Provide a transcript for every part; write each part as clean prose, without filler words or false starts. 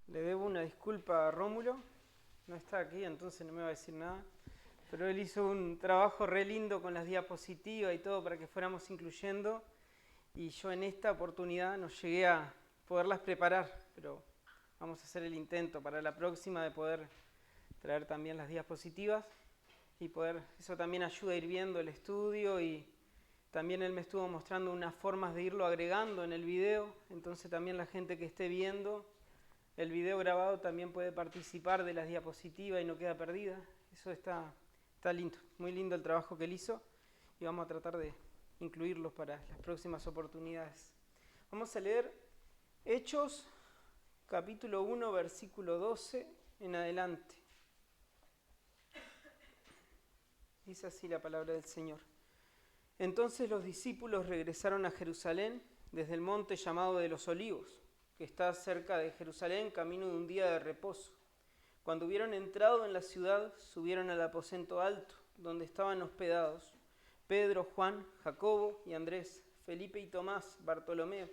Le debo una disculpa a Rómulo, no está aquí, entonces no me va a decir nada, pero él hizo un trabajo re lindo con las diapositivas y todo para que fuéramos incluyendo, y yo en esta oportunidad no llegué a poderlas preparar, pero vamos a hacer el intento para la próxima de poder traer también las diapositivas y poder, eso también ayuda a ir viendo el estudio, y también él me estuvo mostrando unas formas de irlo agregando en el video, entonces también la gente que esté viendo el video grabado también puede participar de las diapositivas y no queda perdida. Eso está lindo, muy lindo el trabajo que él hizo, y vamos a tratar de incluirlos para las próximas oportunidades. Vamos a leer Hechos, capítulo 1, versículo 12 en adelante. Dice así la palabra del Señor. Entonces los discípulos regresaron a Jerusalén desde el monte llamado de los Olivos, que está cerca de Jerusalén, camino de un día de reposo. Cuando hubieron entrado en la ciudad, subieron al aposento alto, donde estaban hospedados Pedro, Juan, Jacobo y Andrés, Felipe y Tomás, Bartolomé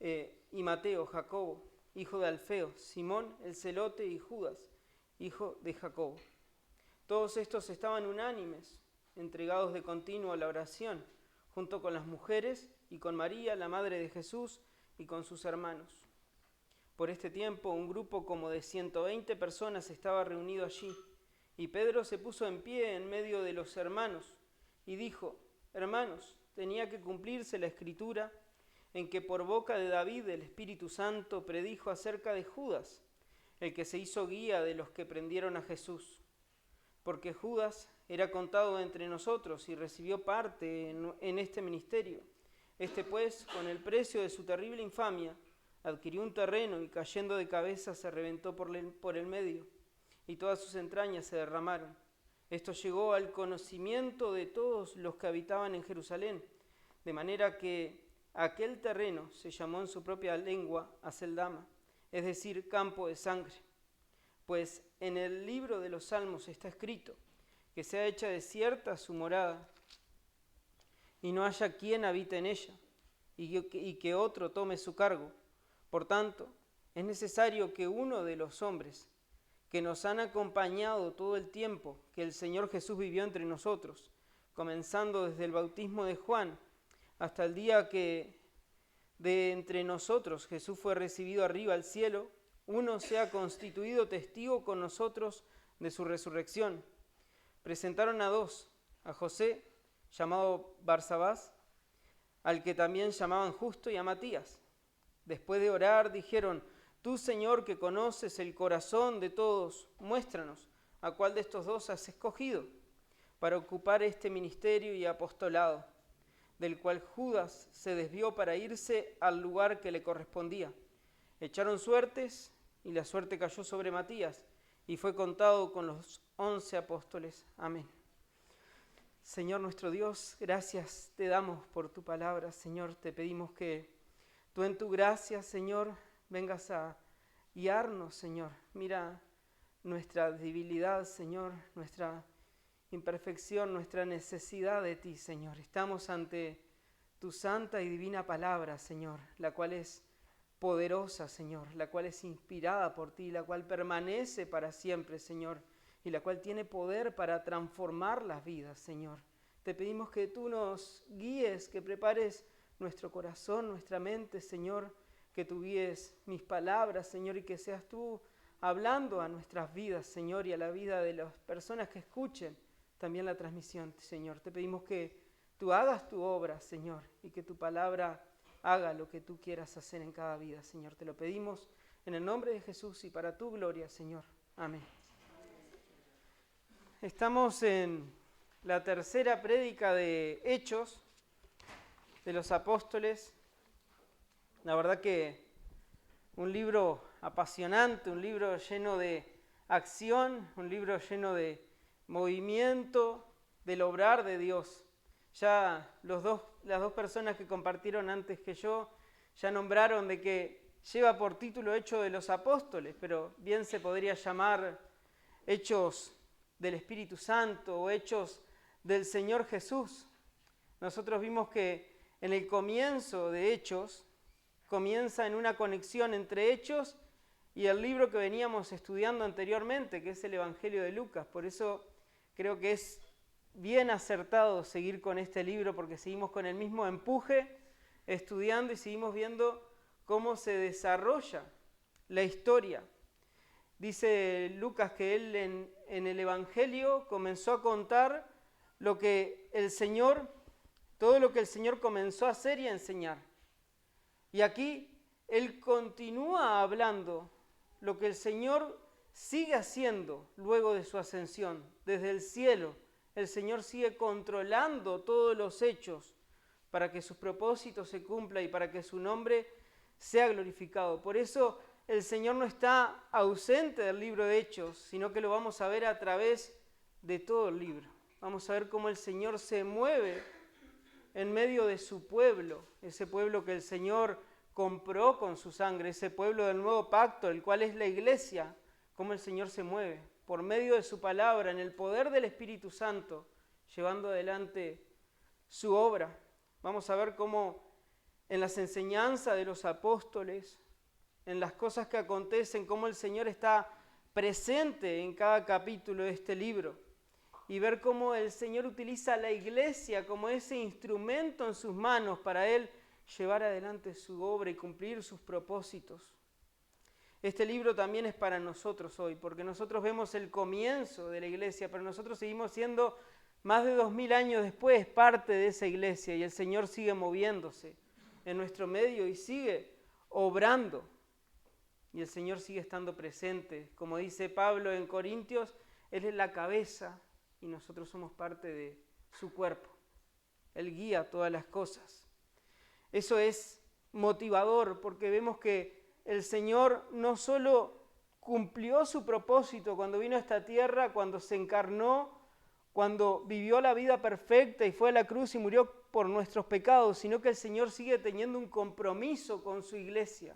y Mateo, Jacobo, hijo de Alfeo, Simón el celote y Judas, hijo de Jacobo. Todos estos estaban unánimes, entregados de continuo a la oración, junto con las mujeres y con María, la madre de Jesús, y con sus hermanos. Por este tiempo, un grupo como de 120 personas estaba reunido allí, y Pedro se puso en pie en medio de los hermanos y dijo: Hermanos, tenía que cumplirse la escritura en que por boca de David el Espíritu Santo predijo acerca de Judas, el que se hizo guía de los que prendieron a Jesús. Porque Judas era contado entre nosotros y recibió parte en este ministerio. Este pues, con el precio de su terrible infamia, adquirió un terreno y cayendo de cabeza se reventó por el medio, y todas sus entrañas se derramaron. Esto llegó al conocimiento de todos los que habitaban en Jerusalén, de manera que aquel terreno se llamó en su propia lengua Aceldama, es decir, campo de sangre. Pues en el libro de los Salmos está escrito que sea hecha desierta su morada, y no haya quien habite en ella, y que otro tome su cargo. Por tanto, es necesario que uno de los hombres que nos han acompañado todo el tiempo que el Señor Jesús vivió entre nosotros, comenzando desde el bautismo de Juan hasta el día que de entre nosotros Jesús fue recibido arriba al cielo, uno sea constituido testigo con nosotros de su resurrección. Presentaron a dos, a José, llamado Barsabás, al que también llamaban Justo, y a Matías. Después de orar, dijeron: Tú, Señor, que conoces el corazón de todos, muéstranos a cuál de estos dos has escogido para ocupar este ministerio y apostolado, del cual Judas se desvió para irse al lugar que le correspondía. Echaron suertes, y la suerte cayó sobre Matías, y fue contado con los 11 apóstoles. Amén. Señor nuestro Dios, gracias te damos por tu palabra. Señor, te pedimos que tú en tu gracia, Señor, vengas a guiarnos, Señor. Mira nuestra debilidad, Señor, nuestra imperfección, nuestra necesidad de ti, Señor. Estamos ante tu santa y divina palabra, Señor, la cual es poderosa, Señor, la cual es inspirada por ti, la cual permanece para siempre, Señor, y la cual tiene poder para transformar las vidas, Señor. Te pedimos que tú nos guíes, que prepares nuestro corazón, nuestra mente, Señor, que tú guíes mis palabras, Señor, y que seas tú hablando a nuestras vidas, Señor, y a la vida de las personas que escuchen también la transmisión, Señor. Te pedimos que tú hagas tu obra, Señor, y que tu palabra haga lo que tú quieras hacer en cada vida, Señor. Te lo pedimos en el nombre de Jesús y para tu gloria, Señor. Amén. Estamos en la tercera prédica de Hechos de los Apóstoles. La verdad que un libro apasionante, un libro lleno de acción, un libro lleno de movimiento, del obrar de Dios. Ya las dos personas que compartieron antes que yo ya nombraron de que lleva por título Hechos de los Apóstoles, pero bien se podría llamar Hechos del Espíritu Santo o Hechos del Señor Jesús. Nosotros vimos que en el comienzo de Hechos comienza en una conexión entre Hechos y el libro que veníamos estudiando anteriormente, que es el Evangelio de Lucas. Por eso creo que es bien acertado seguir con este libro, porque seguimos con el mismo empuje, estudiando y seguimos viendo cómo se desarrolla la historia. Dice Lucas que él en el Evangelio comenzó a contar lo que el Señor, todo lo que el Señor comenzó a hacer y a enseñar. Y aquí él continúa hablando lo que el Señor sigue haciendo luego de su ascensión. Desde el cielo, el Señor sigue controlando todos los hechos para que sus propósitos se cumplan y para que su nombre sea glorificado. Por eso el Señor no está ausente del libro de Hechos, sino que lo vamos a ver a través de todo el libro. Vamos a ver cómo el Señor se mueve en medio de su pueblo, ese pueblo que el Señor compró con su sangre, ese pueblo del nuevo pacto, el cual es la iglesia, cómo el Señor se mueve por medio de su palabra, en el poder del Espíritu Santo, llevando adelante su obra. Vamos a ver cómo en las enseñanzas de los apóstoles, en las cosas que acontecen, cómo el Señor está presente en cada capítulo de este libro, y ver cómo el Señor utiliza a la iglesia como ese instrumento en sus manos para Él llevar adelante su obra y cumplir sus propósitos. Este libro también es para nosotros hoy, porque nosotros vemos el comienzo de la iglesia, pero nosotros seguimos siendo más de 2000 años después parte de esa iglesia, y el Señor sigue moviéndose en nuestro medio y sigue obrando. Y el Señor sigue estando presente. Como dice Pablo en Corintios, Él es la cabeza y nosotros somos parte de su cuerpo. Él guía todas las cosas. Eso es motivador porque vemos que el Señor no solo cumplió su propósito cuando vino a esta tierra, cuando se encarnó, cuando vivió la vida perfecta y fue a la cruz y murió por nuestros pecados, sino que el Señor sigue teniendo un compromiso con su iglesia.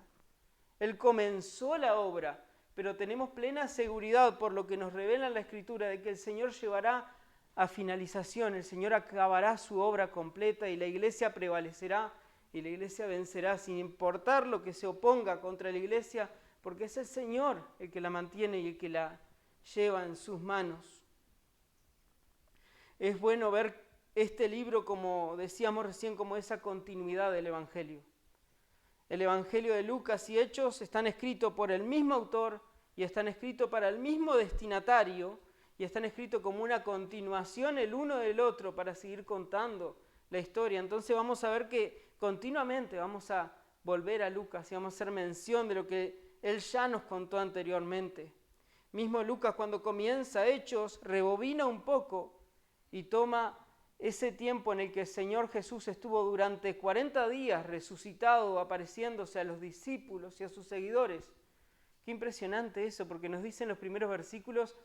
Él comenzó la obra, pero tenemos plena seguridad por lo que nos revela la Escritura de que el Señor llevará a finalización, el Señor acabará su obra completa y la iglesia prevalecerá y la iglesia vencerá sin importar lo que se oponga contra la iglesia, porque es el Señor el que la mantiene y el que la lleva en sus manos. Es bueno ver este libro, como decíamos recién, como esa continuidad del Evangelio. El Evangelio de Lucas y Hechos están escritos por el mismo autor y están escritos para el mismo destinatario y están escritos como una continuación el uno del otro para seguir contando la historia. Entonces vamos a ver que continuamente vamos a volver a Lucas y vamos a hacer mención de lo que él ya nos contó anteriormente. Mismo Lucas, cuando comienza Hechos, rebobina un poco y toma ese tiempo en el que el Señor Jesús estuvo durante 40 días resucitado, apareciéndose a los discípulos y a sus seguidores. Qué impresionante eso, porque nos dicen los primeros versículos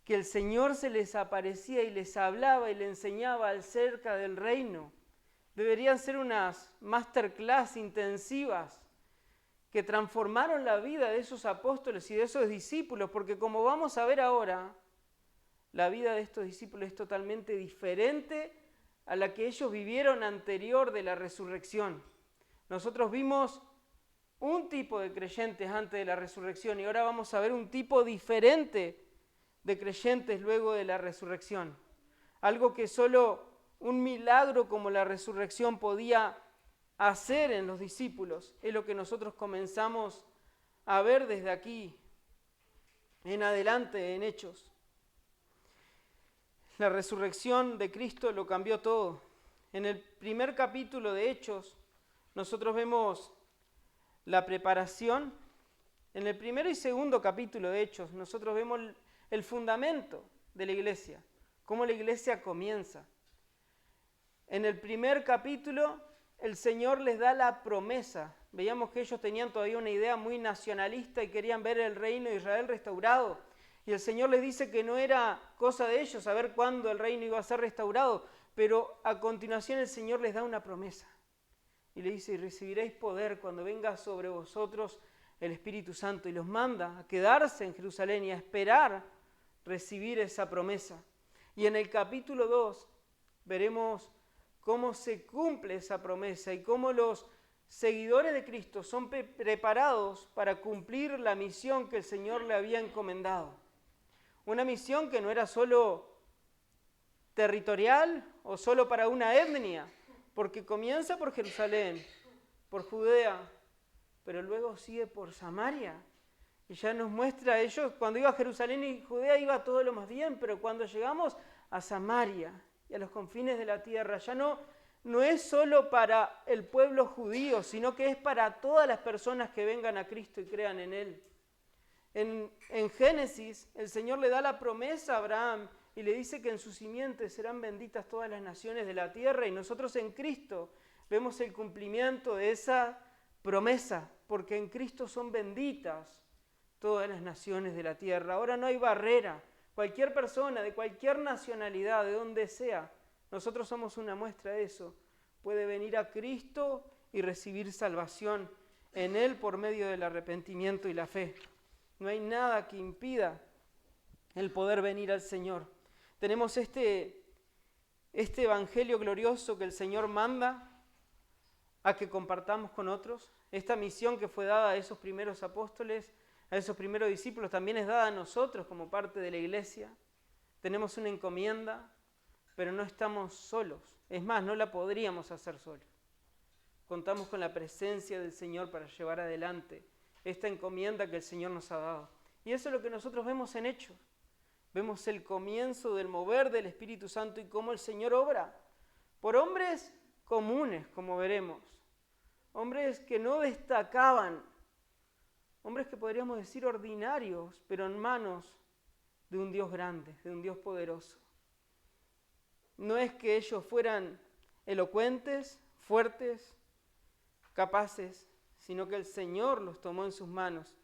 que el Señor se les aparecía y les hablaba y les enseñaba acerca del reino. Deberían ser unas masterclass intensivas que transformaron la vida de esos apóstoles y de esos discípulos, porque como vamos a ver ahora, la vida de estos discípulos es totalmente diferente a la que ellos vivieron anterior de la resurrección. Nosotros vimos un tipo de creyentes antes de la resurrección y ahora vamos a ver un tipo diferente de creyentes luego de la resurrección. Algo que solo un milagro como la resurrección podía hacer en los discípulos es lo que nosotros comenzamos a ver desde aquí en adelante en Hechos. La resurrección de Cristo lo cambió todo. En el primer capítulo de Hechos, nosotros vemos la preparación. En el primero y segundo capítulo de Hechos, nosotros vemos el fundamento de la iglesia, cómo la iglesia comienza. En el primer capítulo, el Señor les da la promesa. Veíamos que ellos tenían todavía una idea muy nacionalista y querían ver el reino de Israel restaurado. Y el Señor les dice que no era cosa de ellos saber cuándo el reino iba a ser restaurado, pero a continuación el Señor les da una promesa. Y le dice, y recibiréis poder cuando venga sobre vosotros el Espíritu Santo. Y los manda a quedarse en Jerusalén y a esperar recibir esa promesa. Y en el capítulo 2 veremos cómo se cumple esa promesa y cómo los seguidores de Cristo son preparados para cumplir la misión que el Señor le había encomendado. Una misión que no era solo territorial o solo para una etnia, porque comienza por Jerusalén, por Judea, pero luego sigue por Samaria. Y ya nos muestra, ellos cuando iba a Jerusalén y Judea iba todo lo más bien, pero cuando llegamos a Samaria y a los confines de la tierra, ya no es solo para el pueblo judío, sino que es para todas las personas que vengan a Cristo y crean en Él. En Génesis, el Señor le da la promesa a Abraham y le dice que en su simiente serán benditas todas las naciones de la tierra, y nosotros en Cristo vemos el cumplimiento de esa promesa, porque en Cristo son benditas todas las naciones de la tierra. Ahora no hay barrera. Cualquier persona, de cualquier nacionalidad, de donde sea, nosotros somos una muestra de eso, puede venir a Cristo y recibir salvación en Él por medio del arrepentimiento y la fe. No hay nada que impida el poder venir al Señor. Tenemos este evangelio glorioso que el Señor manda a que compartamos con otros. Esta misión que fue dada a esos primeros apóstoles, a esos primeros discípulos, también es dada a nosotros como parte de la iglesia. Tenemos una encomienda, pero no estamos solos. Es más, no la podríamos hacer solos. Contamos con la presencia del Señor para llevar adelante esta encomienda que el Señor nos ha dado. Y eso es lo que nosotros vemos en Hechos. Vemos el comienzo del mover del Espíritu Santo y cómo el Señor obra por hombres comunes, como veremos. Hombres que no destacaban, hombres que podríamos decir ordinarios, pero en manos de un Dios grande, de un Dios poderoso. No es que ellos fueran elocuentes, fuertes, capaces, sino que el Señor los tomó en sus manos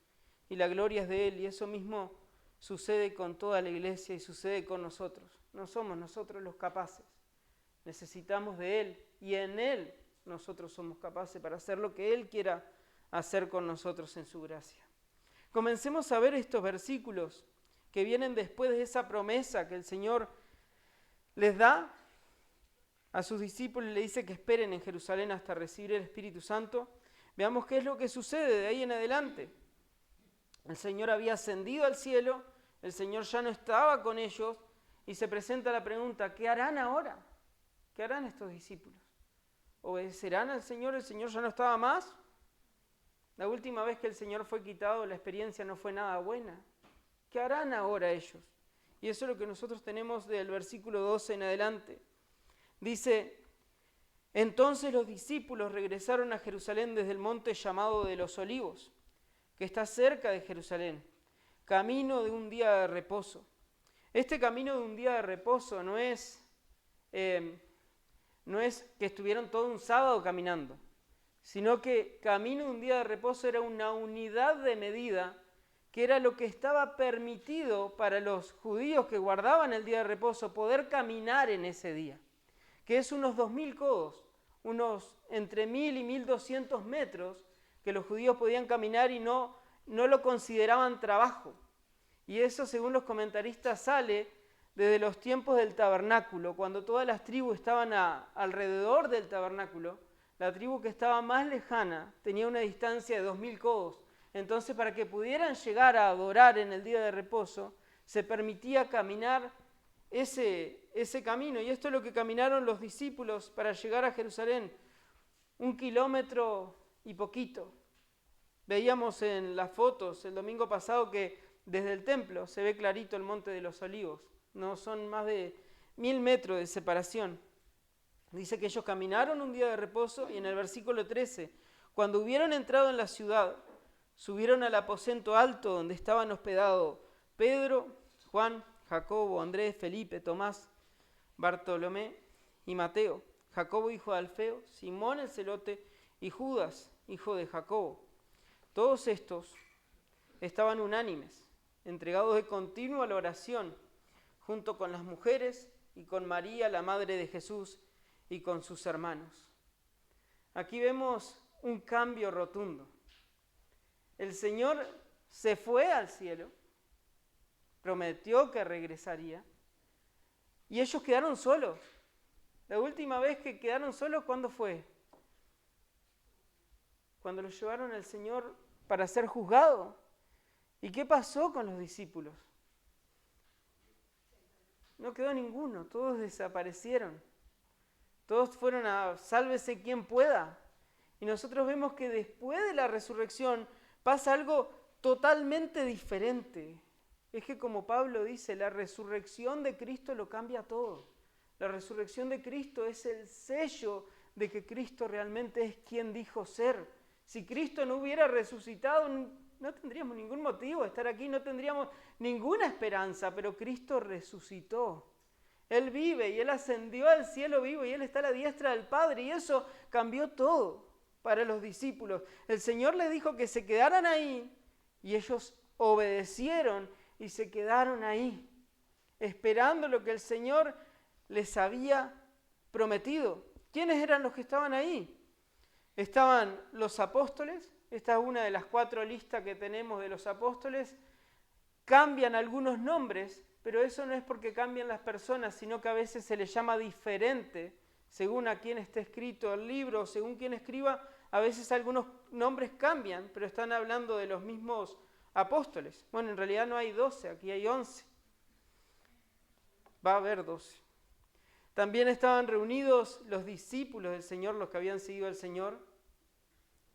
y la gloria es de Él, y eso mismo sucede con toda la iglesia y sucede con nosotros. No somos nosotros los capaces, necesitamos de Él, y en Él nosotros somos capaces para hacer lo que Él quiera hacer con nosotros en su gracia. Comencemos a ver estos versículos que vienen después de esa promesa que el Señor les da a sus discípulos y le dice que esperen en Jerusalén hasta recibir el Espíritu Santo. Veamos qué es lo que sucede de ahí en adelante. El Señor había ascendido al cielo, el Señor ya no estaba con ellos y se presenta la pregunta, ¿qué harán ahora? ¿Qué harán estos discípulos? ¿Obedecerán al Señor? ¿El Señor ya no estaba más? La última vez que el Señor fue quitado, la experiencia no fue nada buena. ¿Qué harán ahora ellos? Y eso es lo que nosotros tenemos del versículo 12 en adelante. Dice, entonces los discípulos regresaron a Jerusalén desde el monte llamado de los Olivos, que está cerca de Jerusalén, camino de un día de reposo. Este camino de un día de reposo no es que estuvieron todo un sábado caminando, sino que camino de un día de reposo era una unidad de medida que era lo que estaba permitido para los judíos que guardaban el día de reposo poder caminar en ese día, que es unos 2000 codos, unos entre 1000 y 1200 metros que los judíos podían caminar y no lo consideraban trabajo. Y eso, según los comentaristas, sale desde los tiempos del tabernáculo, cuando todas las tribus estaban alrededor del tabernáculo. La tribu que estaba más lejana tenía una distancia de 2000 codos. Entonces, para que pudieran llegar a adorar en el día de reposo, se permitía caminar ese camino. Y esto es lo que caminaron los discípulos para llegar a Jerusalén, 1 kilómetro y poquito. Veíamos en las fotos el domingo pasado que desde el templo se ve clarito el monte de los Olivos. No son más de 1000 metros de separación. Dice que ellos caminaron un día de reposo y en el versículo 13, cuando hubieron entrado en la ciudad, subieron al aposento alto donde estaban hospedados Pedro, Juan, Jacobo, Andrés, Felipe, Tomás, Bartolomé y Mateo, Jacobo hijo de Alfeo, Simón el celote y Judas hijo de Jacobo. Todos estos estaban unánimes, entregados de continuo a la oración, junto con las mujeres y con María, la madre de Jesús, y con sus hermanos. Aquí vemos un cambio rotundo. El Señor se fue al cielo, prometió que regresaría, y ellos quedaron solos. La última vez que quedaron solos, ¿cuándo fue? cuando lo llevaron al Señor para ser juzgado. ¿Y qué pasó con los discípulos? No quedó ninguno, todos desaparecieron. Todos fueron a sálvese quien pueda. Y nosotros vemos que después de la resurrección pasa algo totalmente diferente. Es que como Pablo dice, la resurrección de Cristo lo cambia todo. La resurrección de Cristo es el sello de que Cristo realmente es quien dijo ser. Si Cristo no hubiera resucitado, no tendríamos ningún motivo de estar aquí, no tendríamos ninguna esperanza, pero Cristo resucitó. Él vive y Él ascendió al cielo vivo y Él está a la diestra del Padre y eso cambió todo para los discípulos. El Señor les dijo que se quedaran ahí y ellos obedecieron y se quedaron ahí, esperando lo que el Señor les había prometido. ¿Quiénes eran los que estaban ahí? Estaban los apóstoles, esta es una de las 4 listas que tenemos de los apóstoles. Cambian algunos nombres, pero eso no es porque cambian las personas, sino que a veces se les llama diferente, según a quién esté escrito el libro, según quién escriba, a veces algunos nombres cambian, pero están hablando de los mismos apóstoles. Bueno, en realidad no hay 12, aquí hay 11. Va a haber 12. También estaban reunidos los discípulos del Señor, los que habían seguido al Señor.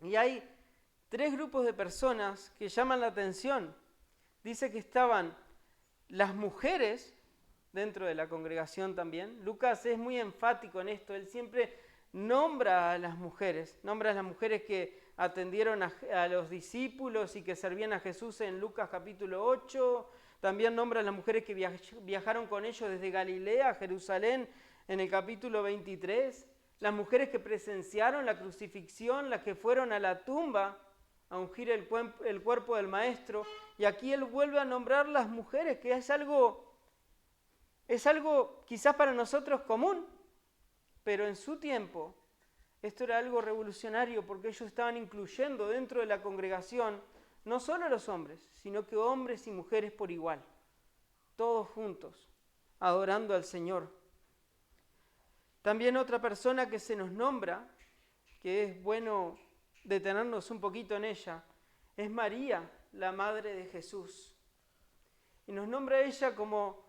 Y hay 3 grupos de personas que llaman la atención. Dice que estaban las mujeres dentro de la congregación también. Lucas es muy enfático en esto, él siempre nombra a las mujeres que atendieron a los discípulos y que servían a Jesús en Lucas capítulo 8. También nombra a las mujeres que viajaron con ellos desde Galilea a Jerusalén en el capítulo 23. Las mujeres que presenciaron la crucifixión, las que fueron a la tumba a ungir el cuerpo del Maestro. Y aquí él vuelve a nombrar las mujeres, que es algo quizás para nosotros común, pero en su tiempo esto era algo revolucionario porque ellos estaban incluyendo dentro de la congregación no solo a los hombres, sino que hombres y mujeres por igual, todos juntos, adorando al Señor. También otra persona que se nos nombra, que es bueno detenernos un poquito en ella, es María, la madre de Jesús. Y nos nombra a ella como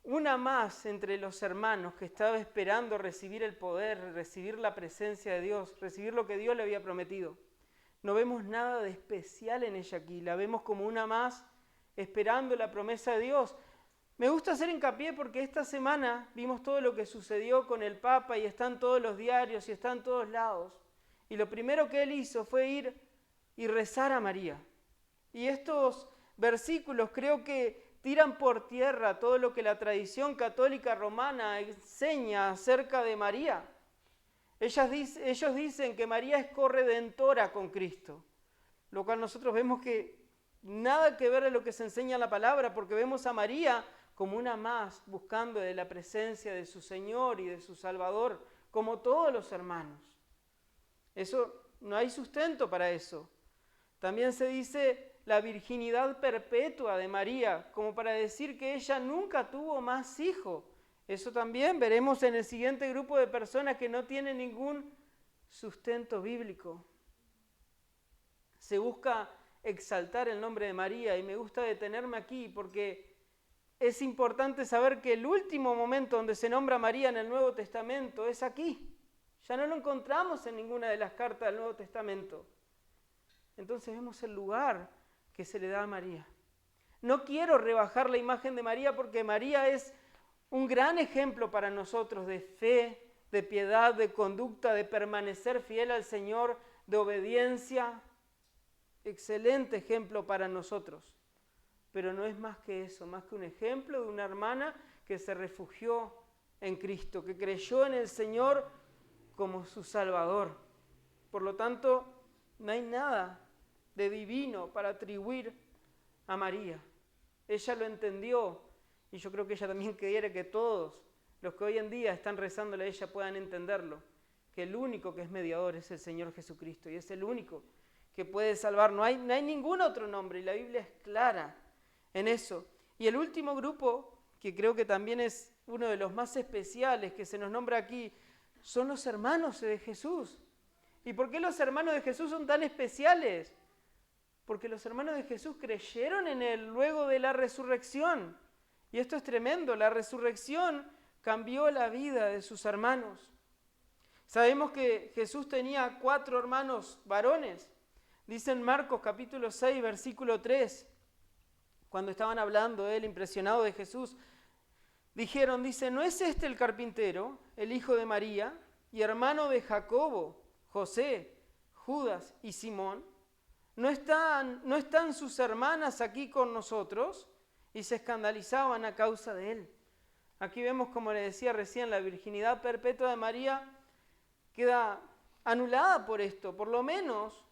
una más entre los hermanos que estaba esperando recibir el poder, recibir la presencia de Dios, recibir lo que Dios le había prometido. No vemos nada de especial en ella aquí, la vemos como una más esperando la promesa de Dios. Me gusta hacer hincapié porque esta semana vimos todo lo que sucedió con el Papa y están todos los diarios y están todos lados. Y lo primero que él hizo fue ir y rezar a María. Y estos versículos creo que tiran por tierra todo lo que la tradición católica romana enseña acerca de María. Ellos dicen que María es corredentora con Cristo, lo cual nosotros vemos que nada que ver a lo que se enseña en la palabra, porque vemos a María como una más buscando de la presencia de su Señor y de su Salvador, como todos los hermanos. Eso, no hay sustento para eso. También se dice la virginidad perpetua de María, como para decir que ella nunca tuvo más hijos. Eso también veremos en el siguiente grupo de personas que no tienen ningún sustento bíblico. Se busca exaltar el nombre de María y me gusta detenerme aquí porque es importante saber que el último momento donde se nombra a María en el Nuevo Testamento es aquí. Ya no lo encontramos en ninguna de las cartas del Nuevo Testamento. Entonces vemos el lugar que se le da a María. No quiero rebajar la imagen de María porque María es un gran ejemplo para nosotros de fe, de piedad, de conducta, de permanecer fiel al Señor, de obediencia. Excelente ejemplo para nosotros. Pero no es más que eso, más que un ejemplo de una hermana que se refugió en Cristo, que creyó en el Señor como su Salvador. Por lo tanto, no hay nada de divino para atribuir a María. Ella lo entendió y yo creo que ella también quiere que todos los que hoy en día están rezándole a ella puedan entenderlo, que el único que es mediador es el Señor Jesucristo y es el único que puede salvar. No hay ningún otro nombre y la Biblia es clara en eso. Y el último grupo, que creo que también es uno de los más especiales que se nos nombra aquí, son los hermanos de Jesús. ¿Y por qué los hermanos de Jesús son tan especiales? Porque los hermanos de Jesús creyeron en Él luego de la resurrección. Y esto es tremendo, la resurrección cambió la vida de sus hermanos. Sabemos que Jesús tenía 4 hermanos varones. Dice en Marcos capítulo 6, versículo 3, cuando estaban hablando de él, impresionado de Jesús, dice, ¿no es este el carpintero, el hijo de María, y hermano de Jacobo, José, Judas y Simón? ¿No están sus hermanas aquí con nosotros? Y se escandalizaban a causa de él. Aquí vemos, como le decía recién, la virginidad perpetua de María queda anulada por esto. Por lo menos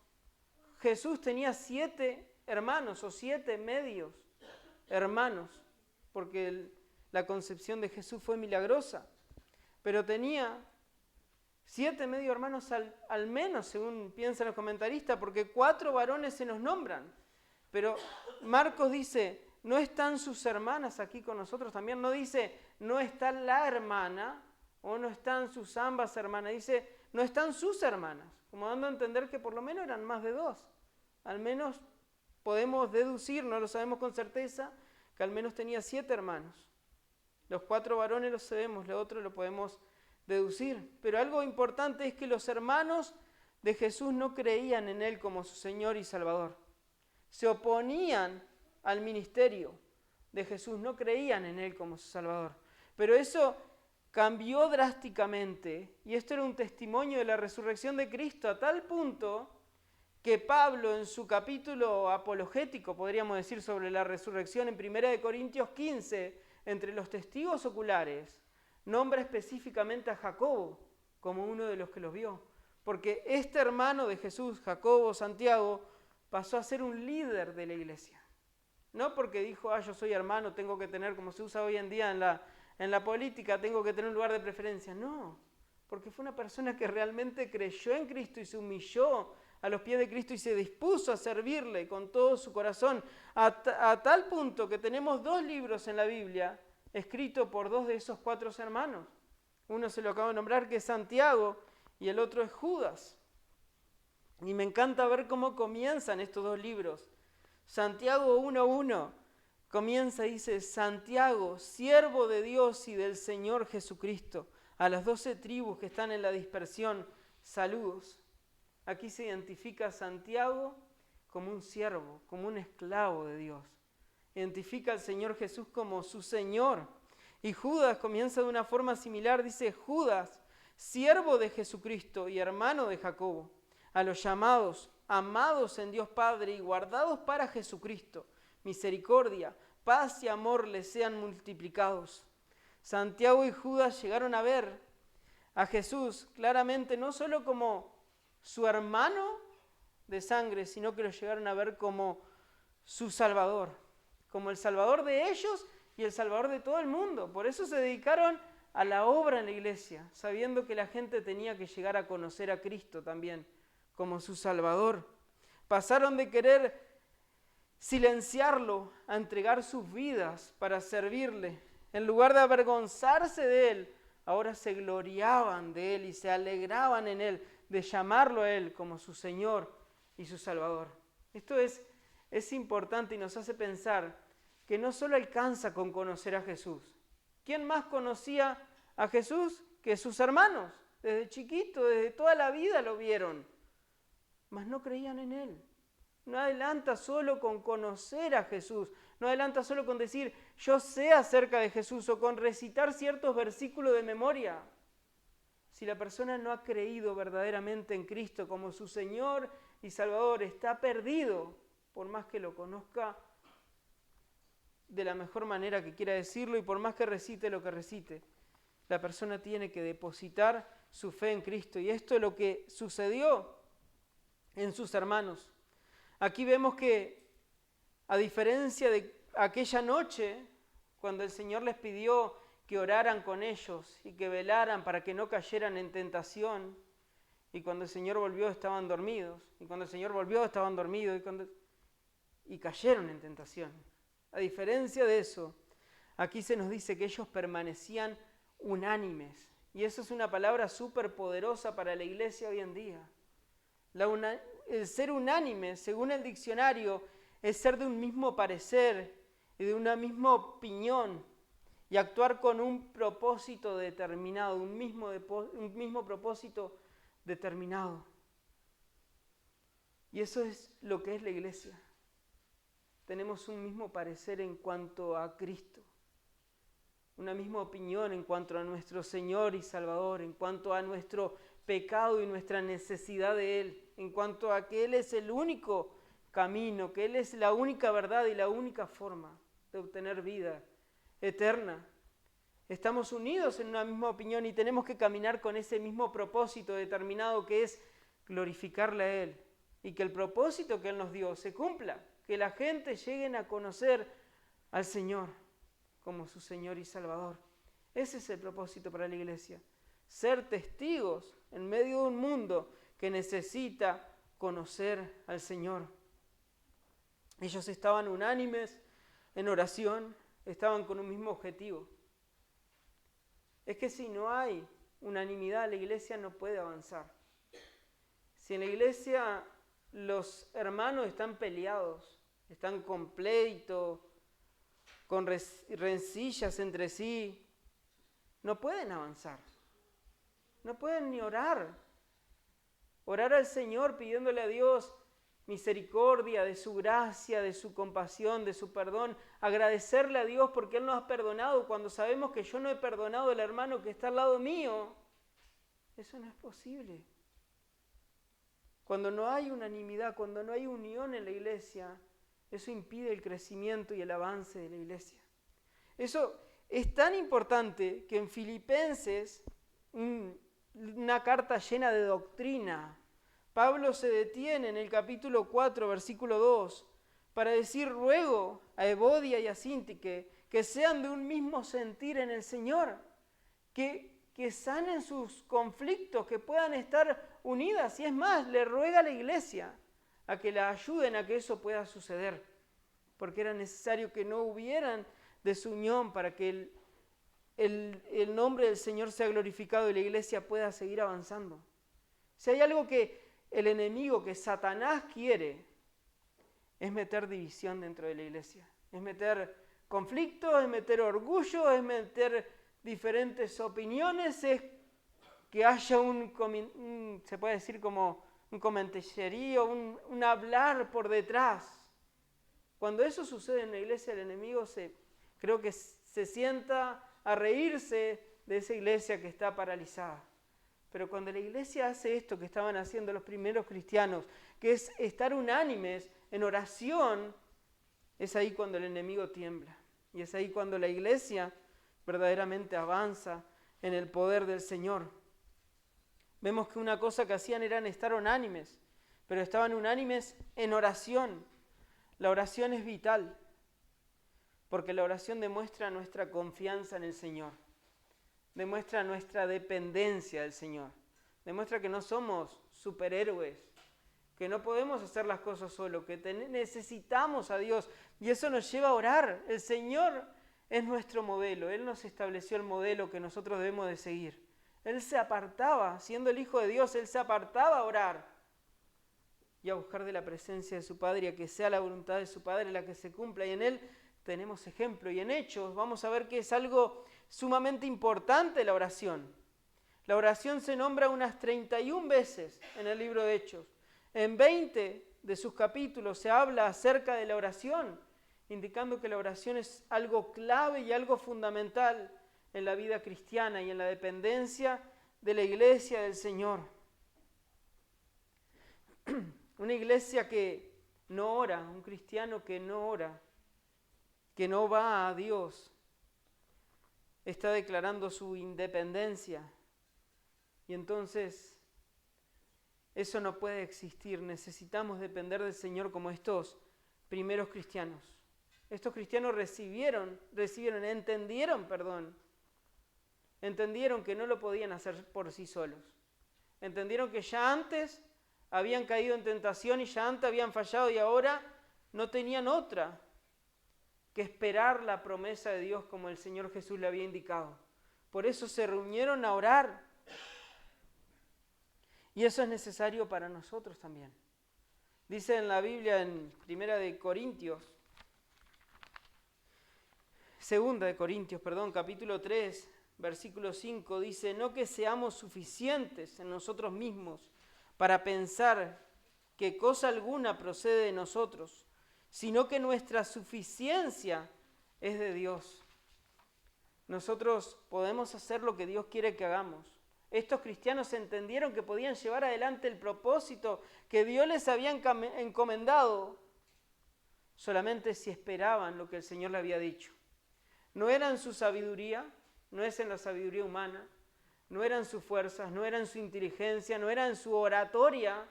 Jesús tenía 7 hermanos o 7 medios hermanos, porque la concepción de Jesús fue milagrosa. Pero tenía 7 medio hermanos al menos, según piensan los comentaristas, porque 4 varones se nos nombran. Pero Marcos dice, ¿no están sus hermanas aquí con nosotros también? No dice, no está la hermana, o no están sus ambas hermanas. Dice, no están sus hermanas, como dando a entender que por lo menos eran más de 2. Al menos podemos deducir, no lo sabemos con certeza, que al menos tenía 7 hermanos. Los 4 varones los sabemos, lo otro lo podemos deducir. Pero algo importante es que los hermanos de Jesús no creían en Él como su Señor y Salvador. Se oponían al ministerio de Jesús, no creían en Él como su Salvador. Pero eso cambió drásticamente, y esto era un testimonio de la resurrección de Cristo, a tal punto que Pablo, en su capítulo apologético, podríamos decir, sobre la resurrección, en 1 Corintios 15, entre los testigos oculares, nombra específicamente a Jacobo como uno de los que los vio. Porque este hermano de Jesús, Jacobo, Santiago, pasó a ser un líder de la iglesia. No porque dijo, yo soy hermano, tengo que tener, como se usa hoy en día en la política, tengo que tener un lugar de preferencia. No, porque fue una persona que realmente creyó en Cristo y se humilló a los pies de Cristo y se dispuso a servirle con todo su corazón, a tal punto que tenemos 2 libros en la Biblia escritos por 2 de esos 4 hermanos. Uno se lo acabo de nombrar, que es Santiago, y el otro es Judas. Y me encanta ver cómo comienzan estos 2 libros. Santiago 1:1 comienza y dice, Santiago, siervo de Dios y del Señor Jesucristo, a las 12 tribus que están en la dispersión, saludos. Aquí se identifica a Santiago como un siervo, como un esclavo de Dios. Identifica al Señor Jesús como su Señor. Y Judas comienza de una forma similar, dice, Judas, siervo de Jesucristo y hermano de Jacobo, a los llamados, amados en Dios Padre y guardados para Jesucristo, misericordia, paz y amor les sean multiplicados. Santiago y Judas llegaron a ver a Jesús claramente no solo como su hermano de sangre, sino que lo llegaron a ver como su Salvador, como el Salvador de ellos y el Salvador de todo el mundo. Por eso se dedicaron a la obra en la iglesia, sabiendo que la gente tenía que llegar a conocer a Cristo también como su Salvador. Pasaron de querer silenciarlo a entregar sus vidas para servirle. En lugar de avergonzarse de Él, ahora se gloriaban de Él y se alegraban en Él, de llamarlo a Él como su Señor y su Salvador. Esto es importante y nos hace pensar que no solo alcanza con conocer a Jesús. ¿Quién más conocía a Jesús que sus hermanos? Desde chiquito, desde toda la vida lo vieron, mas no creían en Él. No adelanta solo con conocer a Jesús, no adelanta solo con decir yo sé acerca de Jesús o con recitar ciertos versículos de memoria. Si la persona no ha creído verdaderamente en Cristo como su Señor y Salvador, está perdido, por más que lo conozca de la mejor manera que quiera decirlo y por más que recite lo que recite. La persona tiene que depositar su fe en Cristo. Y esto es lo que sucedió en sus hermanos. Aquí vemos que, a diferencia de aquella noche, cuando el Señor les pidió que oraran con ellos y que velaran para que no cayeran en tentación, y cuando el Señor volvió estaban dormidos, y cuando el Señor volvió estaban dormidos, y cayeron en tentación. A diferencia de eso, aquí se nos dice que ellos permanecían unánimes, y eso es una palabra súper poderosa para la iglesia hoy en día. El ser unánime, según el diccionario, es ser de un mismo parecer y de una misma opinión y actuar con un propósito determinado, un mismo propósito determinado. Y eso es lo que es la iglesia. Tenemos un mismo parecer en cuanto a Cristo, una misma opinión en cuanto a nuestro Señor y Salvador, en cuanto a nuestro pecado y nuestra necesidad de Él, en cuanto a que Él es el único camino, que Él es la única verdad y la única forma de obtener vida eterna. Estamos unidos en una misma opinión y tenemos que caminar con ese mismo propósito determinado que es glorificarle a Él y que el propósito que Él nos dio se cumpla, que la gente llegue a conocer al Señor como su Señor y Salvador. Ese es el propósito para la iglesia, ser testigos en medio de un mundo que necesita conocer al Señor. Ellos estaban unánimes en oración, estaban con un mismo objetivo. Es que si no hay unanimidad, la iglesia no puede avanzar. Si en la iglesia los hermanos están peleados, están con pleito, con rencillas entre sí, no pueden avanzar. No pueden ni orar. Orar al Señor pidiéndole a Dios misericordia, de su gracia, de su compasión, de su perdón. Agradecerle a Dios porque Él nos ha perdonado cuando sabemos que yo no he perdonado al hermano que está al lado mío. Eso no es posible. Cuando no hay unanimidad, cuando no hay unión en la iglesia, eso impide el crecimiento y el avance de la iglesia. Eso es tan importante que en Filipenses, una carta llena de doctrina, Pablo se detiene en el capítulo 4, versículo 2, para decir: ruego a Evodia y a Síntique que sean de un mismo sentir en el Señor, que sanen sus conflictos, que puedan estar unidas. Y es más, le ruega a la iglesia a que la ayuden a que eso pueda suceder, porque era necesario que no hubieran desunión para que el nombre del Señor sea glorificado y la iglesia pueda seguir avanzando. Si hay algo que el enemigo, que Satanás quiere, es meter división dentro de la iglesia, es meter conflictos, es meter orgullo, es meter diferentes opiniones, es que haya se puede decir como un comentellerío, un hablar por detrás. Cuando eso sucede en la iglesia, el enemigo creo que se sienta a reírse de esa iglesia que está paralizada. Pero cuando la iglesia hace esto que estaban haciendo los primeros cristianos, que es estar unánimes en oración, es ahí cuando el enemigo tiembla. Y es ahí cuando la iglesia verdaderamente avanza en el poder del Señor. Vemos que una cosa que hacían era estar unánimes, pero estaban unánimes en oración. La oración es vital, porque la oración demuestra nuestra confianza en el Señor, demuestra nuestra dependencia del Señor, demuestra que no somos superhéroes, que no podemos hacer las cosas solos, que necesitamos a Dios, y eso nos lleva a orar. El Señor es nuestro modelo, Él nos estableció el modelo que nosotros debemos de seguir. Él se apartaba, siendo el Hijo de Dios, Él se apartaba a orar y a buscar de la presencia de su Padre, y a que sea la voluntad de su Padre la que se cumpla, y en Él tenemos ejemplo. Y en Hechos vamos a ver que es algo sumamente importante la oración. La oración se nombra unas 31 veces en el libro de Hechos. En 20 de sus capítulos se habla acerca de la oración, indicando que la oración es algo clave y algo fundamental en la vida cristiana y en la dependencia de la iglesia del Señor. Una iglesia que no ora, un cristiano que no ora, que no va a Dios, está declarando su independencia. Y entonces eso no puede existir. Necesitamos depender del Señor como estos primeros cristianos. Estos cristianos entendieron que no lo podían hacer por sí solos. Entendieron que ya antes habían caído en tentación y ya antes habían fallado, y ahora no tenían otra que esperar la promesa de Dios como el Señor Jesús le había indicado. Por eso se reunieron a orar. Y eso es necesario para nosotros también. Dice en la Biblia, en 2 Corintios, capítulo 3, versículo 5, dice: no que seamos suficientes en nosotros mismos para pensar que cosa alguna procede de nosotros, sino que nuestra suficiencia es de Dios. Nosotros podemos hacer lo que Dios quiere que hagamos. Estos cristianos entendieron que podían llevar adelante el propósito que Dios les había encomendado solamente si esperaban lo que el Señor le había dicho. No era en su sabiduría, no es en la sabiduría humana, no eran sus fuerzas, no era en su inteligencia, no era en su oratoria,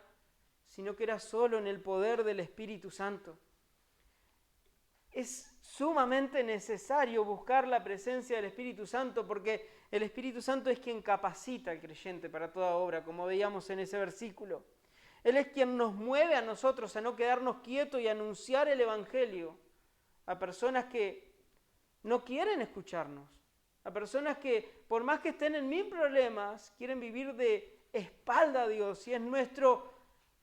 sino que era solo en el poder del Espíritu Santo. Es sumamente necesario buscar la presencia del Espíritu Santo porque el Espíritu Santo es quien capacita al creyente para toda obra, como veíamos en ese versículo. Él es quien nos mueve a nosotros a no quedarnos quietos y anunciar el Evangelio a personas que no quieren escucharnos, a personas que por más que estén en 1000 problemas, quieren vivir de espalda a Dios, y es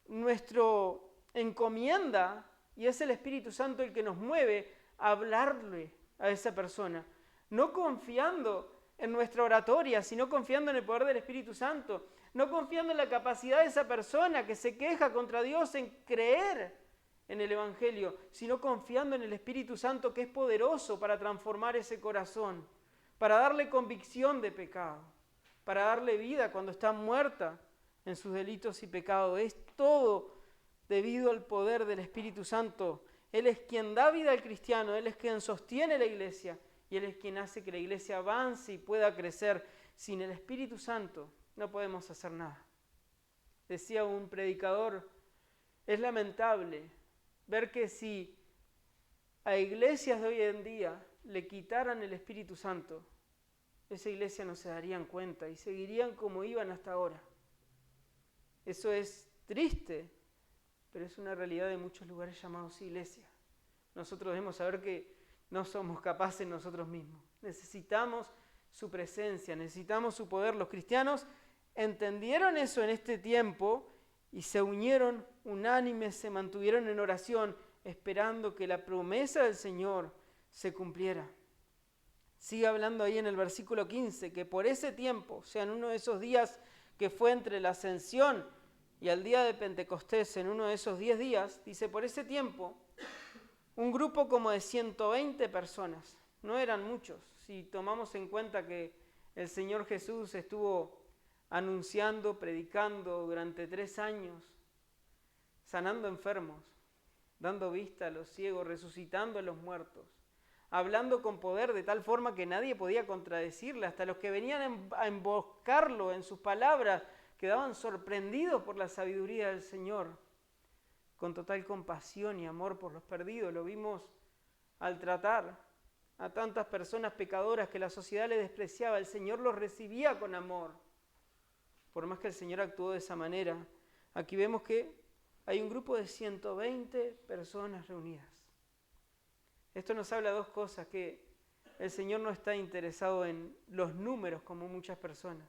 nuestro encomienda, y es el Espíritu Santo el que nos mueve a hablarle a esa persona, no confiando en nuestra oratoria, sino confiando en el poder del Espíritu Santo, no confiando en la capacidad de esa persona que se queja contra Dios en creer en el Evangelio, sino confiando en el Espíritu Santo que es poderoso para transformar ese corazón, para darle convicción de pecado, para darle vida cuando está muerta en sus delitos y pecados. Es todo debido al poder del Espíritu Santo. Él es quien da vida al cristiano, Él es quien sostiene la iglesia y Él es quien hace que la iglesia avance y pueda crecer. Sin el Espíritu Santo no podemos hacer nada. Decía un predicador, es lamentable ver que si a iglesias de hoy en día le quitaran el Espíritu Santo, esa iglesia no se darían cuenta y seguirían como iban hasta ahora. Eso es triste, pero es una realidad de muchos lugares llamados iglesia. Nosotros debemos saber que no somos capaces nosotros mismos. Necesitamos su presencia, necesitamos su poder. Los cristianos entendieron eso en este tiempo y se unieron unánimes, se mantuvieron en oración, esperando que la promesa del Señor se cumpliera. Sigue hablando ahí en el versículo 15, que por ese tiempo, o sea, en uno de esos días que fue entre la ascensión y al día de Pentecostés, en uno de esos 10 días, dice, por ese tiempo, un grupo como de 120 personas, no eran muchos, si tomamos en cuenta que el Señor Jesús estuvo anunciando, predicando durante 3 años, sanando enfermos, dando vista a los ciegos, resucitando a los muertos, hablando con poder de tal forma que nadie podía contradecirle, hasta los que venían a emboscarlo en sus palabras quedaban sorprendidos por la sabiduría del Señor, con total compasión y amor por los perdidos. Lo vimos al tratar a tantas personas pecadoras que la sociedad le despreciaba, el Señor los recibía con amor. Por más que el Señor actuó de esa manera, aquí vemos que hay un grupo de 120 personas reunidas. Esto nos habla de 2 cosas, que el Señor no está interesado en los números como muchas personas,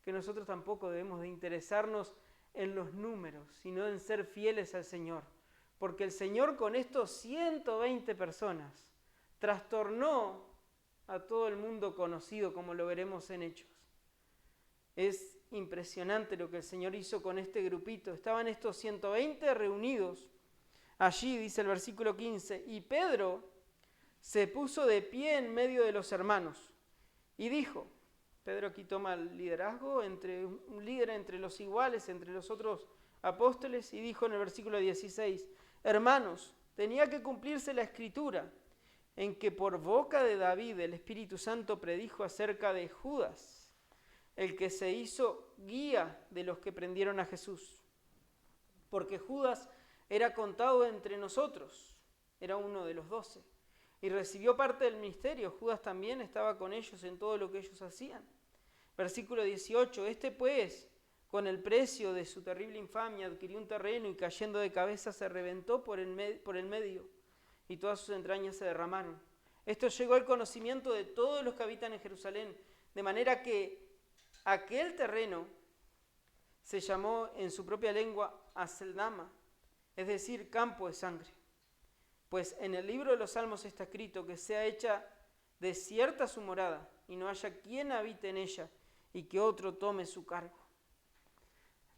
que nosotros tampoco debemos de interesarnos en los números, sino en ser fieles al Señor, porque el Señor con estos 120 personas trastornó a todo el mundo conocido, como lo veremos en Hechos. Es impresionante lo que el Señor hizo con este grupito. Estaban estos 120 reunidos. Allí dice el versículo 15, y Pedro se puso de pie en medio de los hermanos y dijo, Pedro aquí toma el liderazgo, un líder entre los iguales, entre los otros apóstoles, y dijo en el versículo 16, hermanos, tenía que cumplirse la escritura en que por boca de David el Espíritu Santo predijo acerca de Judas, el que se hizo guía de los que prendieron a Jesús. Porque Judas era contado entre nosotros, era uno de los 12, y recibió parte del ministerio. Judas también estaba con ellos en todo lo que ellos hacían. Versículo 18, este pues, con el precio de su terrible infamia, adquirió un terreno y cayendo de cabeza se reventó por el medio, y todas sus entrañas se derramaron. Esto llegó al conocimiento de todos los que habitan en Jerusalén, de manera que aquel terreno se llamó en su propia lengua Aceldama, es decir, campo de sangre. Pues en el libro de los Salmos está escrito que sea hecha desierta su morada y no haya quien habite en ella y que otro tome su cargo.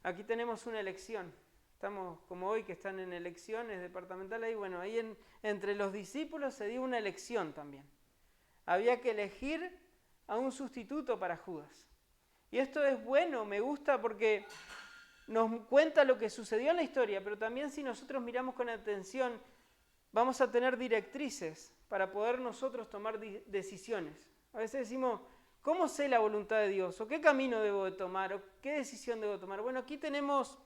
Aquí tenemos una elección. Estamos como hoy que están en elecciones departamentales. Bueno, ahí entre los discípulos se dio una elección también. Había que elegir a un sustituto para Judas. Y esto es bueno, me gusta porque nos cuenta lo que sucedió en la historia, pero también si nosotros miramos con atención, vamos a tener directrices para poder nosotros tomar decisiones. A veces decimos, ¿cómo sé la voluntad de Dios? ¿O qué camino debo de tomar? ¿O qué decisión debo tomar? Bueno, aquí tenemos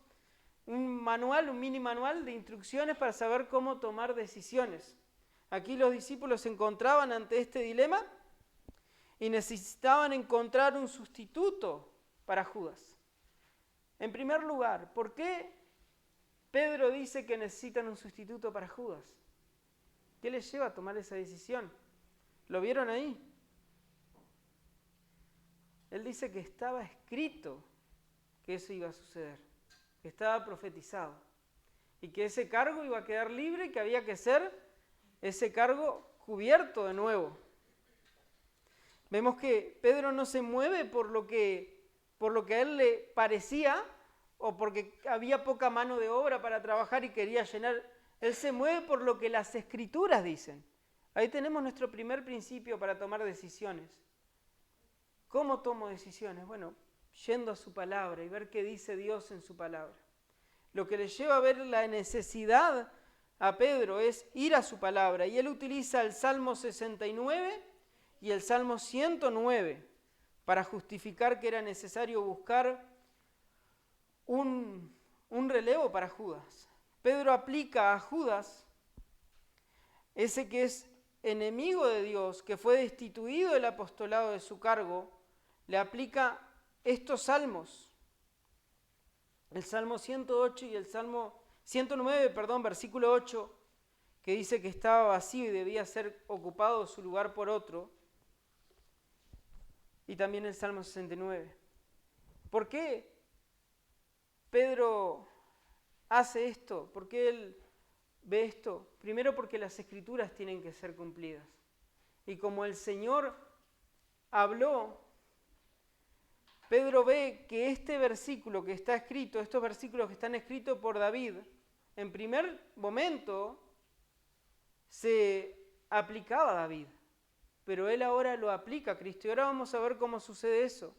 un manual, un mini manual de instrucciones para saber cómo tomar decisiones. Aquí los discípulos se encontraban ante este dilema y necesitaban encontrar un sustituto para Judas. En primer lugar, ¿por qué Pedro dice que necesitan un sustituto para Judas? ¿Qué les lleva a tomar esa decisión? ¿Lo vieron ahí? Él dice que estaba escrito que eso iba a suceder, que estaba profetizado y que ese cargo iba a quedar libre y que había que ser ese cargo cubierto de nuevo. Vemos que Pedro no se mueve por lo que a él le parecía o porque había poca mano de obra para trabajar y quería llenar. Él se mueve por lo que las Escrituras dicen. Ahí tenemos nuestro primer principio para tomar decisiones. ¿Cómo tomo decisiones? Bueno, yendo a su palabra y ver qué dice Dios en su palabra. Lo que le lleva a ver la necesidad a Pedro es ir a su palabra. Y él utiliza el Salmo 69 y el Salmo 109 para justificar que era necesario buscar un relevo para Judas. Pedro aplica a Judas, ese que es enemigo de Dios, que fue destituido del apostolado de su cargo, le aplica estos salmos. El Salmo 108 y el Salmo 109, versículo 8, que dice que estaba vacío y debía ser ocupado su lugar por otro. Y también el Salmo 69. ¿Por qué Pedro hace esto? ¿Por qué él ve esto? Primero porque las Escrituras tienen que ser cumplidas. Y como el Señor habló, Pedro ve que este versículo que está escrito, estos versículos que están escritos por David, en primer momento se aplicaba a David, pero él ahora lo aplica a Cristo. Y ahora vamos a ver cómo sucede eso.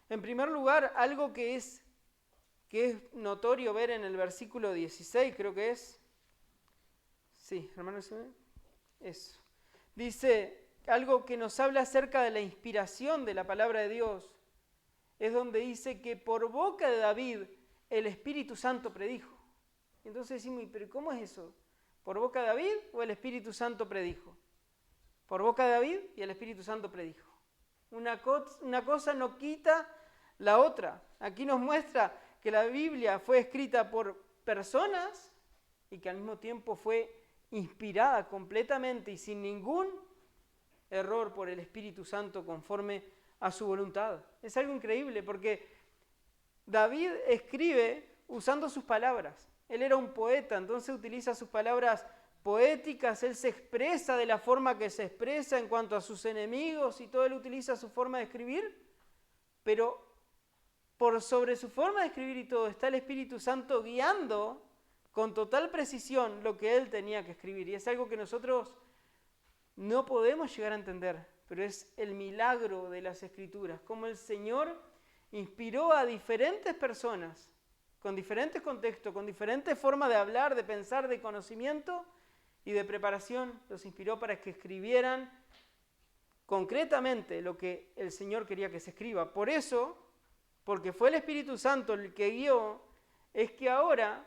En primer lugar, algo que es notorio ver en el versículo 16, creo que es. Sí, hermanos, eso. Dice algo que nos habla acerca de la inspiración de la palabra de Dios. Es donde dice que por boca de David el Espíritu Santo predijo. Entonces decimos, ¿pero cómo es eso? ¿Por boca de David o el Espíritu Santo predijo? Por boca de David y el Espíritu Santo predijo. Una cosa no quita la otra. Aquí nos muestra que la Biblia fue escrita por personas y que al mismo tiempo fue inspirada completamente y sin ningún error por el Espíritu Santo conforme a su voluntad. Es algo increíble porque David escribe usando sus palabras. Él era un poeta, entonces utiliza sus palabras poéticas, él se expresa de la forma que se expresa en cuanto a sus enemigos y todo, él utiliza su forma de escribir, pero por sobre su forma de escribir y todo está el Espíritu Santo guiando con total precisión lo que él tenía que escribir. Y es algo que nosotros no podemos llegar a entender, pero es el milagro de las Escrituras, cómo el Señor inspiró a diferentes personas, con diferentes contextos, con diferentes formas de hablar, de pensar, de conocimiento y de preparación, los inspiró para que escribieran concretamente lo que el Señor quería que se escriba. Por eso, porque fue el Espíritu Santo el que guió, es que ahora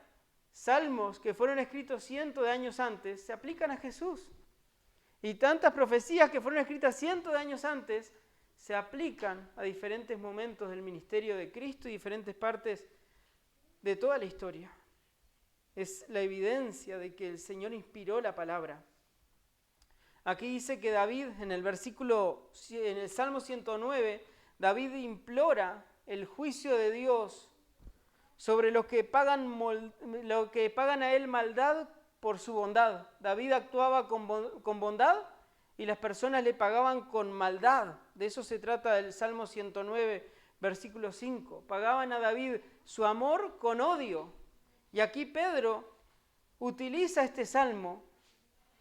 salmos que fueron escritos cientos de años antes se aplican a Jesús. Y tantas profecías que fueron escritas cientos de años antes se aplican a diferentes momentos del ministerio de Cristo y diferentes partes de toda la historia. Es la evidencia de que el Señor inspiró la palabra. Aquí dice que David, en el Salmo 109, David implora el juicio de Dios sobre los que pagan a él maldad por su bondad. David actuaba con bondad y las personas le pagaban con maldad. De eso se trata el Salmo 109, versículo 5. Pagaban a David su amor con odio. Y aquí Pedro utiliza este salmo,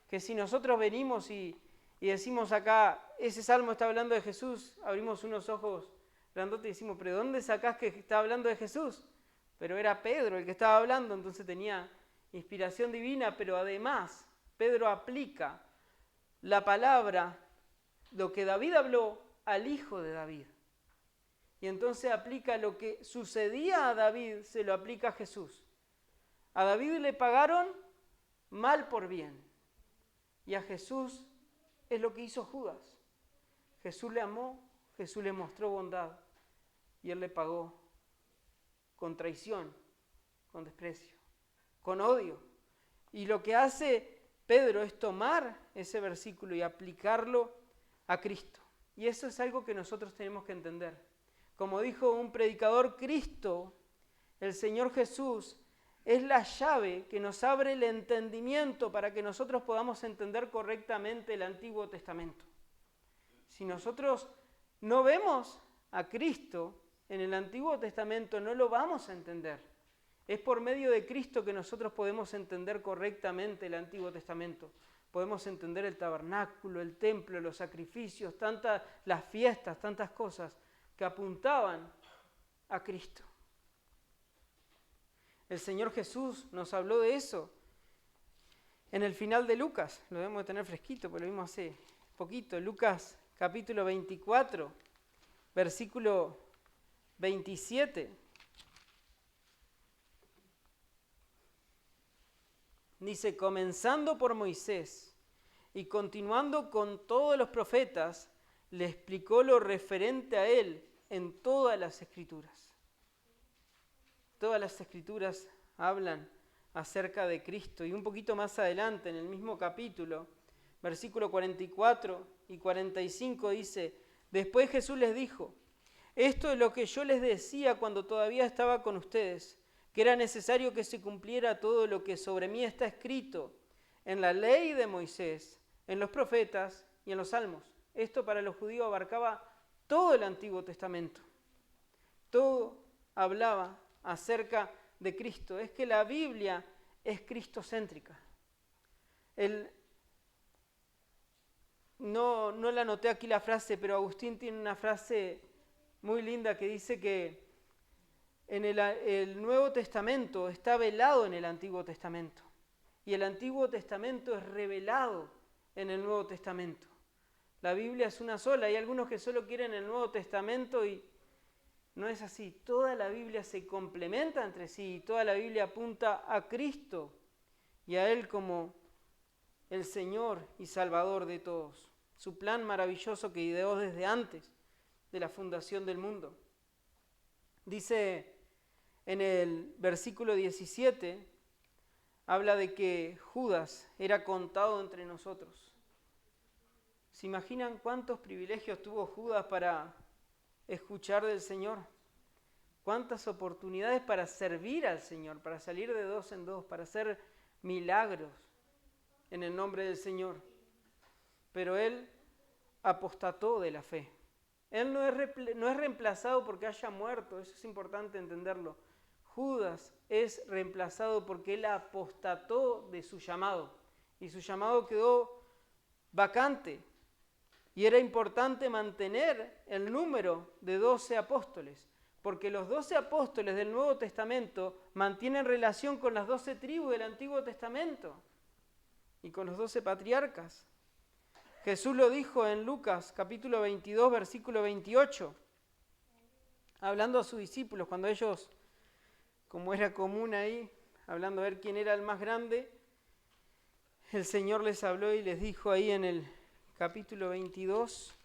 que si nosotros venimos y decimos acá, ese salmo está hablando de Jesús, abrimos unos ojos grandotes y decimos, ¿pero dónde sacás que está hablando de Jesús? Pero era Pedro el que estaba hablando, entonces tenía inspiración divina, pero además Pedro aplica la palabra, lo que David habló, al hijo de David. Y entonces aplica lo que sucedía a David, se lo aplica a Jesús. A David le pagaron mal por bien. Y a Jesús es lo que hizo Judas. Jesús le amó, Jesús le mostró bondad y él le pagó con traición, con desprecio, con odio. Y lo que hace Pedro es tomar ese versículo y aplicarlo a Cristo. Y eso es algo que nosotros tenemos que entender. Como dijo un predicador, Cristo, el Señor Jesús, es la llave que nos abre el entendimiento para que nosotros podamos entender correctamente el Antiguo Testamento. Si nosotros no vemos a Cristo en el Antiguo Testamento, no lo vamos a entender. Es por medio de Cristo que nosotros podemos entender correctamente el Antiguo Testamento. Podemos entender el tabernáculo, el templo, los sacrificios, las fiestas, tantas cosas que apuntaban a Cristo. El Señor Jesús nos habló de eso en el final de Lucas. Lo debemos de tener fresquito, porque lo vimos hace poquito. Lucas capítulo 24, versículo 27. Dice, comenzando por Moisés y continuando con todos los profetas, le explicó lo referente a él en todas las Escrituras. Todas las Escrituras hablan acerca de Cristo. Y un poquito más adelante, en el mismo capítulo, versículo 44 y 45 dice, después Jesús les dijo, esto es lo que yo les decía cuando todavía estaba con ustedes, que era necesario que se cumpliera todo lo que sobre mí está escrito en la ley de Moisés, en los profetas y en los salmos. Esto para los judíos abarcaba todo el Antiguo Testamento. Todo hablaba acerca de Cristo. Es que la Biblia es cristocéntrica. No la anoté aquí la frase, pero Agustín tiene una frase muy linda que dice que en el Nuevo Testamento está velado en el Antiguo Testamento y el Antiguo Testamento es revelado en el Nuevo Testamento. La Biblia es una sola. Hay algunos que solo quieren el Nuevo Testamento y no es así. Toda la Biblia se complementa entre sí y toda la Biblia apunta a Cristo y a Él como el Señor y Salvador de todos. Su plan maravilloso que ideó desde antes de la fundación del mundo. Dice en el versículo 17, habla de que Judas era contado entre nosotros. ¿Se imaginan cuántos privilegios tuvo Judas para escuchar del Señor? ¿Cuántas oportunidades para servir al Señor, para salir de dos en dos, para hacer milagros en el nombre del Señor? Pero él apostató de la fe. Él no es reemplazado porque haya muerto, eso es importante entenderlo. Judas es reemplazado porque él apostató de su llamado y su llamado quedó vacante. Y era importante mantener el número de 12 apóstoles, porque los 12 apóstoles del Nuevo Testamento mantienen relación con las 12 tribus del Antiguo Testamento y con los 12 patriarcas. Jesús lo dijo en Lucas capítulo 22, versículo 28, hablando a sus discípulos, cuando ellos, como era común ahí, hablando a ver quién era el más grande, el Señor les habló y les dijo ahí en el capítulo 22,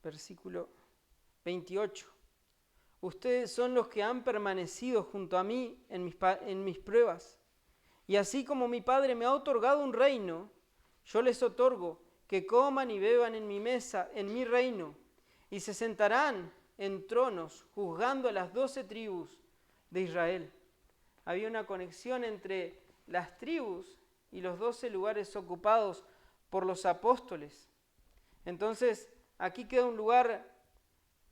versículo 28. Ustedes son los que han permanecido junto a mí en mis pruebas. Y así como mi Padre me ha otorgado un reino, yo les otorgo que coman y beban en mi mesa, en mi reino, y se sentarán en tronos, juzgando a las 12 tribus de Israel. Había una conexión entre las tribus y los 12 lugares ocupados por los apóstoles. Entonces, aquí queda un lugar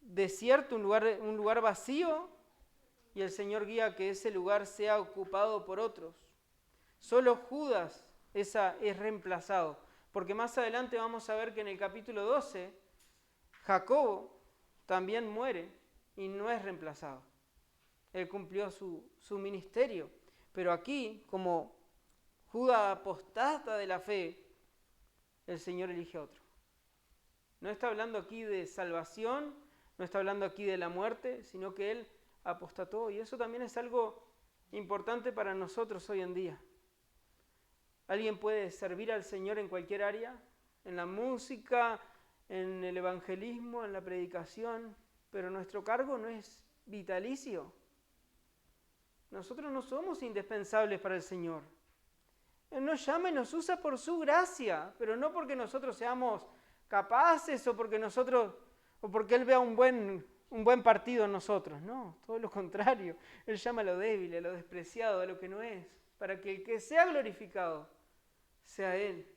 desierto, un lugar vacío, y el Señor guía que ese lugar sea ocupado por otros. Solo Judas es reemplazado, porque más adelante vamos a ver que en el capítulo 12, Jacobo también muere y no es reemplazado. Él cumplió su ministerio, pero aquí, como Judas apostata de la fe, el Señor elige a otro. No está hablando aquí de salvación, no está hablando aquí de la muerte, sino que Él apostató, y eso también es algo importante para nosotros hoy en día. Alguien puede servir al Señor en cualquier área, en la música, en el evangelismo, en la predicación, pero nuestro cargo no es vitalicio. Nosotros no somos indispensables para el Señor. Él nos llama y nos usa por su gracia, pero no porque nosotros seamos capaces o porque Él vea un buen partido en nosotros. No, todo lo contrario. Él llama a lo débil, a lo despreciado, a lo que no es, para que el que sea glorificado sea Él.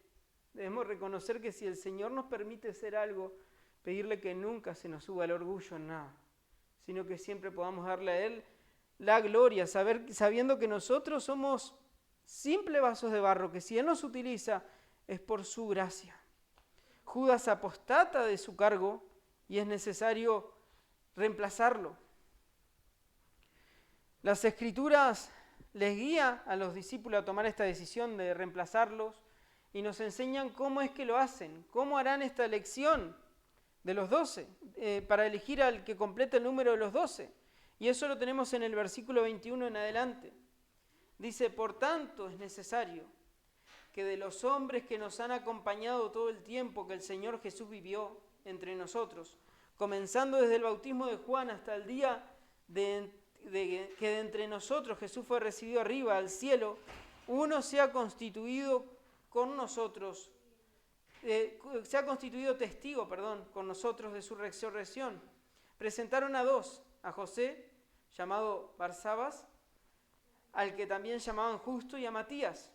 Debemos reconocer que si el Señor nos permite ser algo, pedirle que nunca se nos suba el orgullo en nada, sino que siempre podamos darle a Él la gloria, sabiendo que nosotros somos simples vasos de barro, que si Él nos utiliza es por su gracia. Judas apostata de su cargo y es necesario reemplazarlo. Las Escrituras les guían a los discípulos a tomar esta decisión de reemplazarlos y nos enseñan cómo es que lo hacen, cómo harán esta elección de los 12, para elegir al que complete el número de los 12. Y eso lo tenemos en el versículo 21 en adelante. Dice, por tanto es necesario que de los hombres que nos han acompañado todo el tiempo que el Señor Jesús vivió entre nosotros, comenzando desde el bautismo de Juan hasta el día que de entre nosotros Jesús fue recibido arriba al cielo, uno sea constituido con nosotros, se ha constituido testigo, con nosotros de su resurrección. Presentaron a dos, a José, llamado Barsabas, al que también llamaban Justo, y a Matías.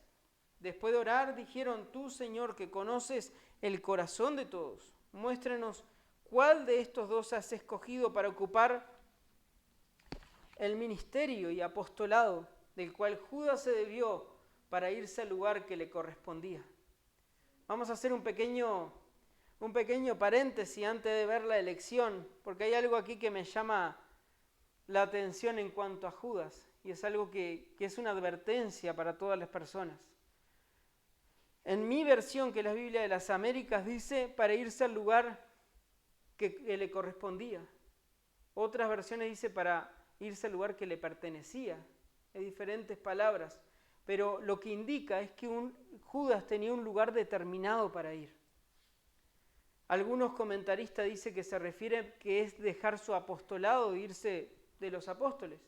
Después de orar, dijeron, tú, Señor, que conoces el corazón de todos, muéstranos cuál de estos dos has escogido para ocupar el ministerio y apostolado del cual Judas se debió para irse al lugar que le correspondía. Vamos a hacer un pequeño paréntesis antes de ver la elección, porque hay algo aquí que me llama la atención en cuanto a Judas, y es algo que es una advertencia para todas las personas. En mi versión, que es la Biblia de las Américas, dice para irse al lugar que le correspondía. Otras versiones dice para irse al lugar que le pertenecía. Hay diferentes palabras, pero lo que indica es que Judas tenía un lugar determinado para ir. Algunos comentaristas dicen que se refiere que es dejar su apostolado e irse de los apóstoles.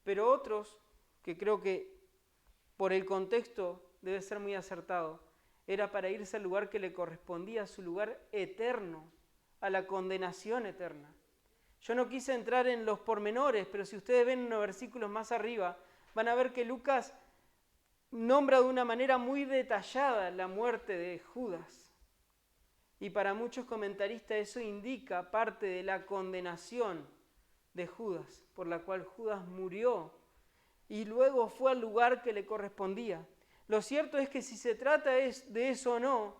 Pero otros, que creo que por el contexto debe ser muy acertado, era para irse al lugar que le correspondía, a su lugar eterno, a la condenación eterna. Yo no quise entrar en los pormenores, pero si ustedes ven unos versículos más arriba, van a ver que Lucas nombra de una manera muy detallada la muerte de Judas. Y para muchos comentaristas eso indica parte de la condenación de Judas, por la cual Judas murió y luego fue al lugar que le correspondía. Lo cierto es que si se trata de eso o no,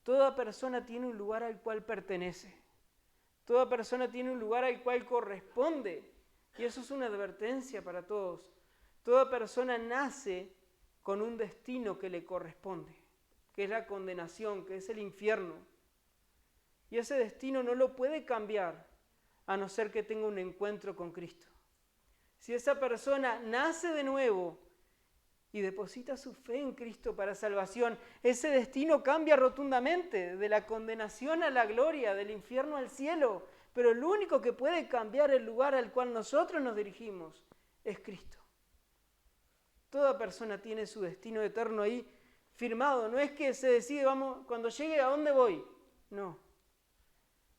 toda persona tiene un lugar al cual pertenece. Toda persona tiene un lugar al cual corresponde. Y eso es una advertencia para todos. Toda persona nace con un destino que le corresponde, que es la condenación, que es el infierno. Y ese destino no lo puede cambiar a no ser que tenga un encuentro con Cristo. Si esa persona nace de nuevo y deposita su fe en Cristo para salvación, ese destino cambia rotundamente, de la condenación a la gloria, del infierno al cielo. Pero el único que puede cambiar el lugar al cual nosotros nos dirigimos es Cristo. Toda persona tiene su destino eterno ahí firmado. No es que se decide, cuando llegue, ¿a dónde voy? No.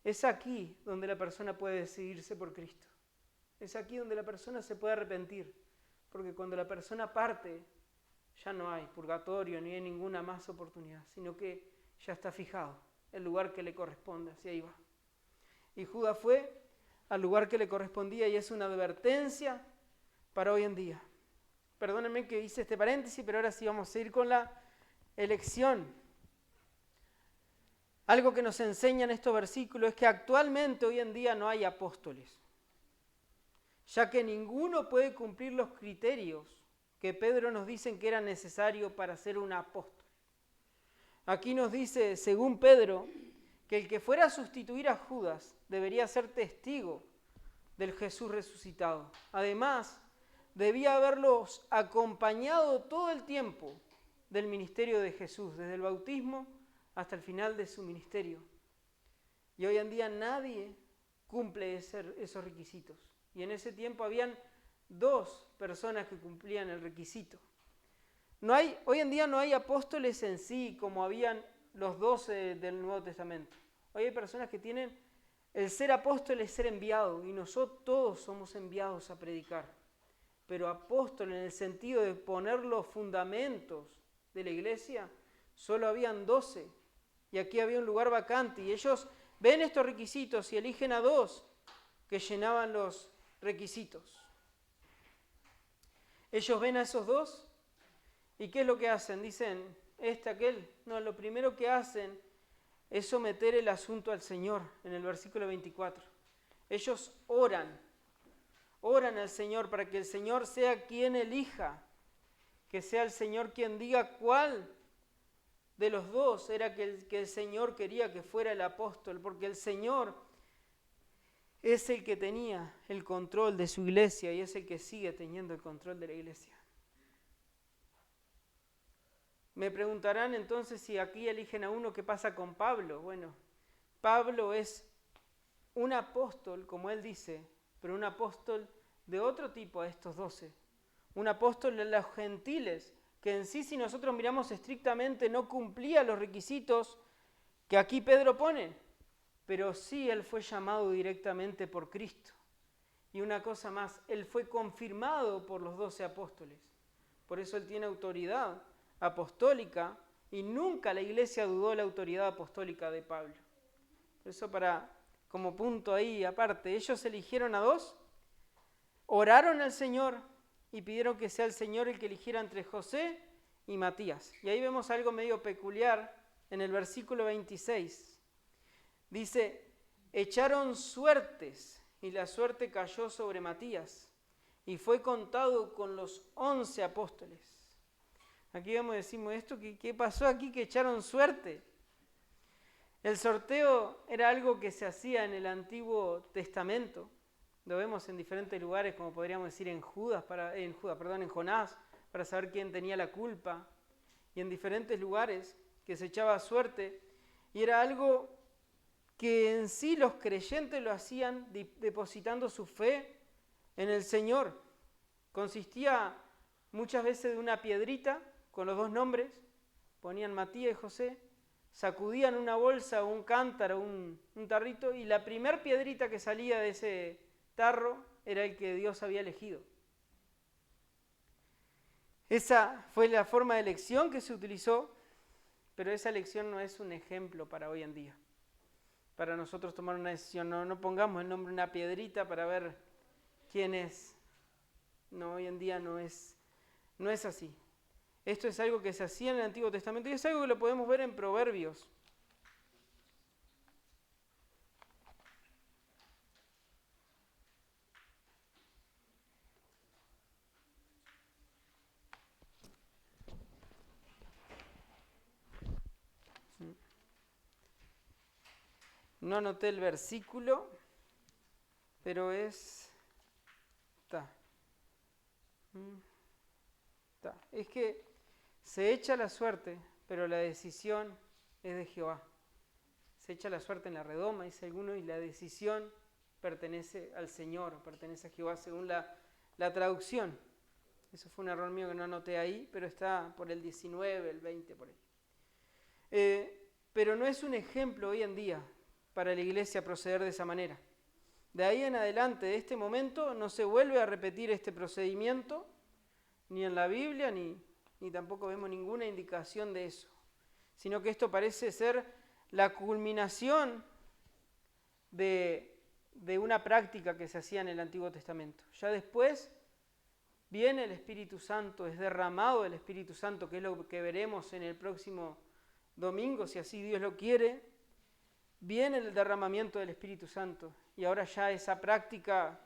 es aquí donde la persona puede decidirse por Cristo. Es aquí donde la persona se puede arrepentir, porque cuando la persona parte, ya no hay purgatorio ni hay ninguna más oportunidad, sino que ya está fijado el lugar que le corresponde, hacia ahí va. Y Judas fue al lugar que le correspondía y es una advertencia para hoy en día. Perdónenme que hice este paréntesis, pero ahora sí vamos a ir con la elección. Algo que nos enseñan estos versículos es que actualmente hoy en día no hay apóstoles, ya que ninguno puede cumplir los criterios que Pedro nos dice que era necesario para ser un apóstol. Aquí nos dice, según Pedro, que el que fuera a sustituir a Judas debería ser testigo del Jesús resucitado. Además, debía haberlos acompañado todo el tiempo del ministerio de Jesús, desde el bautismo hasta el final de su ministerio. Y hoy en día nadie cumple esos requisitos. Y en ese tiempo habían 2 personas que cumplían el requisito. Hoy en día no hay apóstoles en sí como habían los 12 del Nuevo Testamento. Hoy hay personas que tienen el ser apóstol es ser enviado y nosotros todos somos enviados a predicar. Pero apóstol en el sentido de poner los fundamentos de la iglesia, solo habían 12 y aquí había un lugar vacante y ellos ven estos requisitos y eligen a 2 que llenaban los requisitos. Ellos ven a esos 2 y ¿qué es lo que hacen? Dicen, aquel. No, lo primero que hacen es someter el asunto al Señor en el versículo 24. Ellos oran al Señor para que el Señor sea quien elija, que sea el Señor quien diga cuál de los 2 era que el Señor quería que fuera el apóstol, porque el Señor es el que tenía el control de su iglesia y es el que sigue teniendo el control de la iglesia. Me preguntarán entonces si aquí eligen a uno, ¿qué pasa con Pablo? Bueno, Pablo es un apóstol, como él dice, pero un apóstol de otro tipo a estos 12. Un apóstol de los gentiles, que en sí, si nosotros miramos estrictamente, no cumplía los requisitos que aquí Pedro pone, pero sí él fue llamado directamente por Cristo. Y una cosa más, él fue confirmado por los 12 apóstoles. Por eso él tiene autoridad apostólica y nunca la iglesia dudó de la autoridad apostólica de Pablo. Por eso como punto ahí aparte, ellos eligieron a 2, oraron al Señor y pidieron que sea el Señor el que eligiera entre José y Matías. Y ahí vemos algo medio peculiar en el versículo 26. Dice, echaron suertes y la suerte cayó sobre Matías y fue contado con los 11 apóstoles. Aquí decimos esto, ¿qué pasó aquí que echaron suerte? El sorteo era algo que se hacía en el Antiguo Testamento. Lo vemos en diferentes lugares, como podríamos decir en Jonás, para saber quién tenía la culpa. Y en diferentes lugares que se echaba suerte. Y era algo que en sí los creyentes lo hacían depositando su fe en el Señor. Consistía muchas veces de una piedrita con los 2 nombres, ponían Matías y José, sacudían una bolsa o un cántaro, un tarrito, y la primer piedrita que salía de ese tarro era el que Dios había elegido. Esa fue la forma de elección que se utilizó, pero esa elección no es un ejemplo para hoy en día. Para nosotros tomar una decisión, no pongamos el nombre en una piedrita para ver quién es. No, hoy en día no es así. Esto es algo que se hacía en el Antiguo Testamento y es algo que lo podemos ver en Proverbios. No anoté el versículo, pero es que se echa la suerte, pero la decisión es de Jehová. Se echa la suerte en la redoma, dice alguno, y la decisión pertenece al Señor, pertenece a Jehová, según la traducción. Eso fue un error mío que no anoté ahí, pero está por el 19, el 20, por ahí. Pero no es un ejemplo hoy en día para la iglesia proceder de esa manera. De ahí en adelante, de este momento, no se vuelve a repetir este procedimiento, ni en la Biblia, ni tampoco vemos ninguna indicación de eso, sino que esto parece ser la culminación de una práctica que se hacía en el Antiguo Testamento. Ya después viene el Espíritu Santo, es derramado el Espíritu Santo, que es lo que veremos en el próximo domingo, si así Dios lo quiere. Viene el derramamiento del Espíritu Santo y ahora ya esa práctica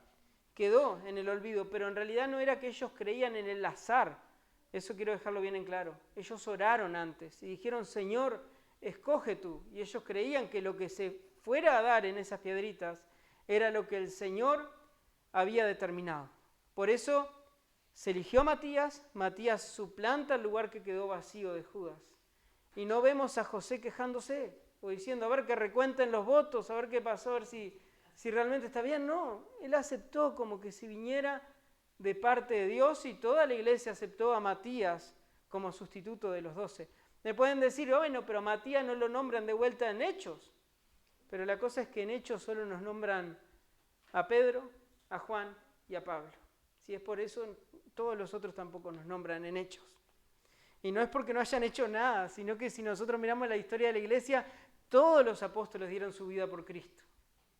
quedó en el olvido, pero en realidad no era que ellos creían en el azar, eso quiero dejarlo bien en claro. Ellos oraron antes y dijeron, Señor, escoge tú, y ellos creían que lo que se fuera a dar en esas piedritas era lo que el Señor había determinado. Por eso se eligió a Matías, Matías suplanta el lugar que quedó vacío de Judas. Y no vemos a José quejándose o diciendo, a ver que recuenten los votos, a ver qué pasó, a ver si realmente está bien. No, él aceptó como que si viniera de parte de Dios y toda la iglesia aceptó a Matías como sustituto de los 12. Me pueden decir, bueno, pero a Matías no lo nombran de vuelta en Hechos. Pero la cosa es que en Hechos solo nos nombran a Pedro, a Juan y a Pablo. Si es por eso, todos los otros tampoco nos nombran en Hechos. Y no es porque no hayan hecho nada, sino que si nosotros miramos la historia de la iglesia, todos los apóstoles dieron su vida por Cristo.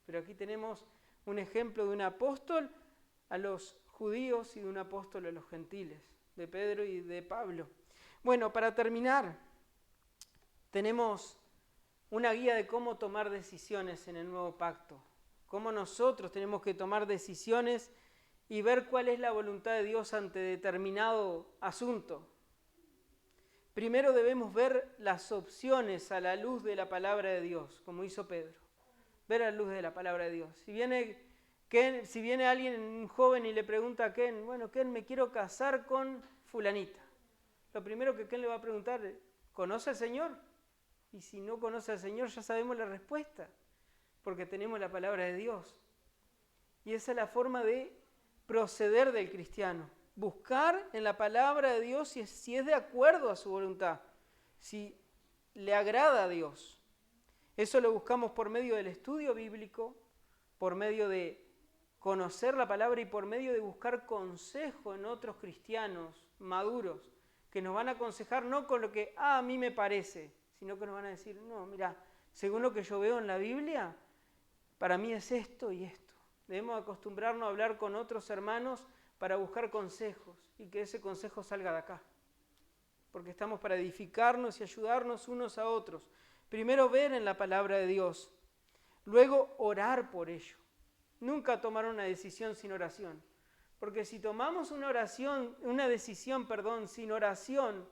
Pero aquí tenemos un ejemplo de un apóstol a los judíos y de un apóstol a los gentiles, de Pedro y de Pablo. Bueno, para terminar, tenemos una guía de cómo tomar decisiones en el nuevo pacto, cómo nosotros tenemos que tomar decisiones y ver cuál es la voluntad de Dios ante determinado asunto. Primero debemos ver las opciones a la luz de la palabra de Dios, como hizo Pedro. Ver a la luz de la palabra de Dios. Si viene alguien, un joven, y le pregunta a Ken, bueno, Ken, me quiero casar con fulanita. Lo primero que Ken le va a preguntar, ¿conoce al Señor? Y si no conoce al Señor, ya sabemos la respuesta, porque tenemos la palabra de Dios. Y esa es la forma de proceder del cristiano. Buscar en la palabra de Dios si es de acuerdo a su voluntad, si le agrada a Dios. Eso lo buscamos por medio del estudio bíblico, por medio de conocer la palabra y por medio de buscar consejo en otros cristianos maduros que nos van a aconsejar no con lo que a mí me parece, sino que nos van a decir, no, mira, según lo que yo veo en la Biblia, para mí es esto y esto. Debemos acostumbrarnos a hablar con otros hermanos para buscar consejos y que ese consejo salga de acá. Porque estamos para edificarnos y ayudarnos unos a otros. Primero ver en la palabra de Dios, luego orar por ello. Nunca tomar una decisión sin oración. Porque si tomamos una decisión sin oración,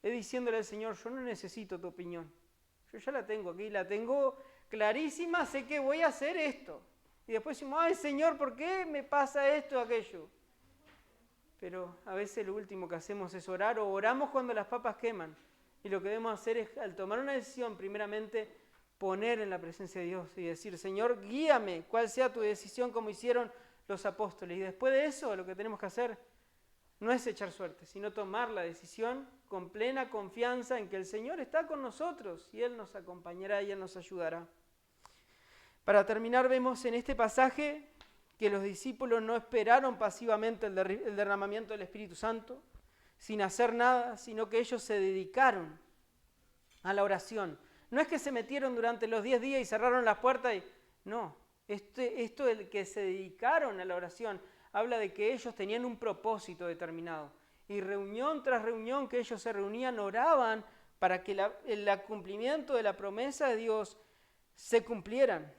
es diciéndole al Señor, yo no necesito tu opinión. Yo ya la tengo aquí, la tengo clarísima, sé que voy a hacer esto. Y después decimos, ay Señor, ¿por qué me pasa esto o aquello? Pero a veces lo último que hacemos es orar o oramos cuando las papas queman. Y lo que debemos hacer es, al tomar una decisión, primeramente poner en la presencia de Dios y decir, Señor, guíame, cuál sea tu decisión, como hicieron los apóstoles. Y después de eso, lo que tenemos que hacer no es echar suerte, sino tomar la decisión con plena confianza en que el Señor está con nosotros y Él nos acompañará y Él nos ayudará. Para terminar, vemos en este pasaje que los discípulos no esperaron pasivamente el derramamiento del Espíritu Santo sin hacer nada, sino que ellos se dedicaron a la oración. No es que se metieron durante los 10 días y cerraron las puertas no, esto del que se dedicaron a la oración habla de que ellos tenían un propósito determinado y reunión tras reunión que ellos se reunían, oraban para que el cumplimiento de la promesa de Dios se cumplieran.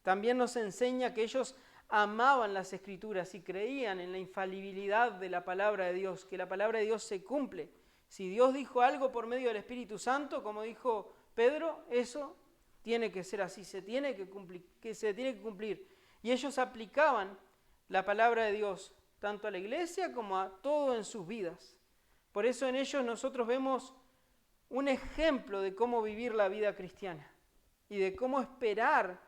También nos enseña que ellos amaban las Escrituras y creían en la infalibilidad de la palabra de Dios, que la palabra de Dios se cumple. Si Dios dijo algo por medio del Espíritu Santo, como dijo Pedro, eso tiene que ser así, se tiene que cumplir. Y ellos aplicaban la palabra de Dios tanto a la iglesia como a todo en sus vidas. Por eso en ellos nosotros vemos un ejemplo de cómo vivir la vida cristiana y de cómo esperar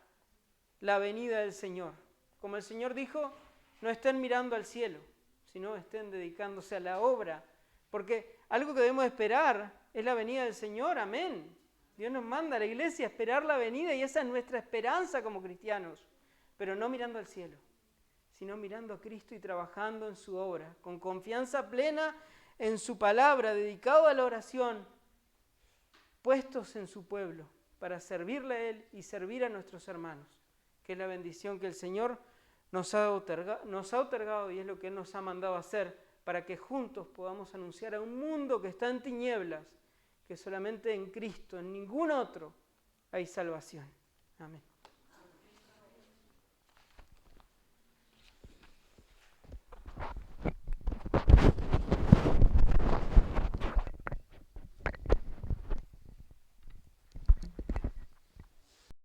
la venida del Señor. Como el Señor dijo, no estén mirando al cielo, sino estén dedicándose a la obra. Porque algo que debemos esperar es la venida del Señor, amén. Dios nos manda a la iglesia a esperar la venida y esa es nuestra esperanza como cristianos, pero no mirando al cielo, sino mirando a Cristo y trabajando en su obra, con confianza plena en su palabra, dedicado a la oración, puestos en su pueblo para servirle a Él y servir a nuestros hermanos, que es la bendición que el Señor nos ha otorgado y es lo que Él nos ha mandado a hacer para que juntos podamos anunciar a un mundo que está en tinieblas, que solamente en Cristo, en ningún otro, hay salvación. Amén.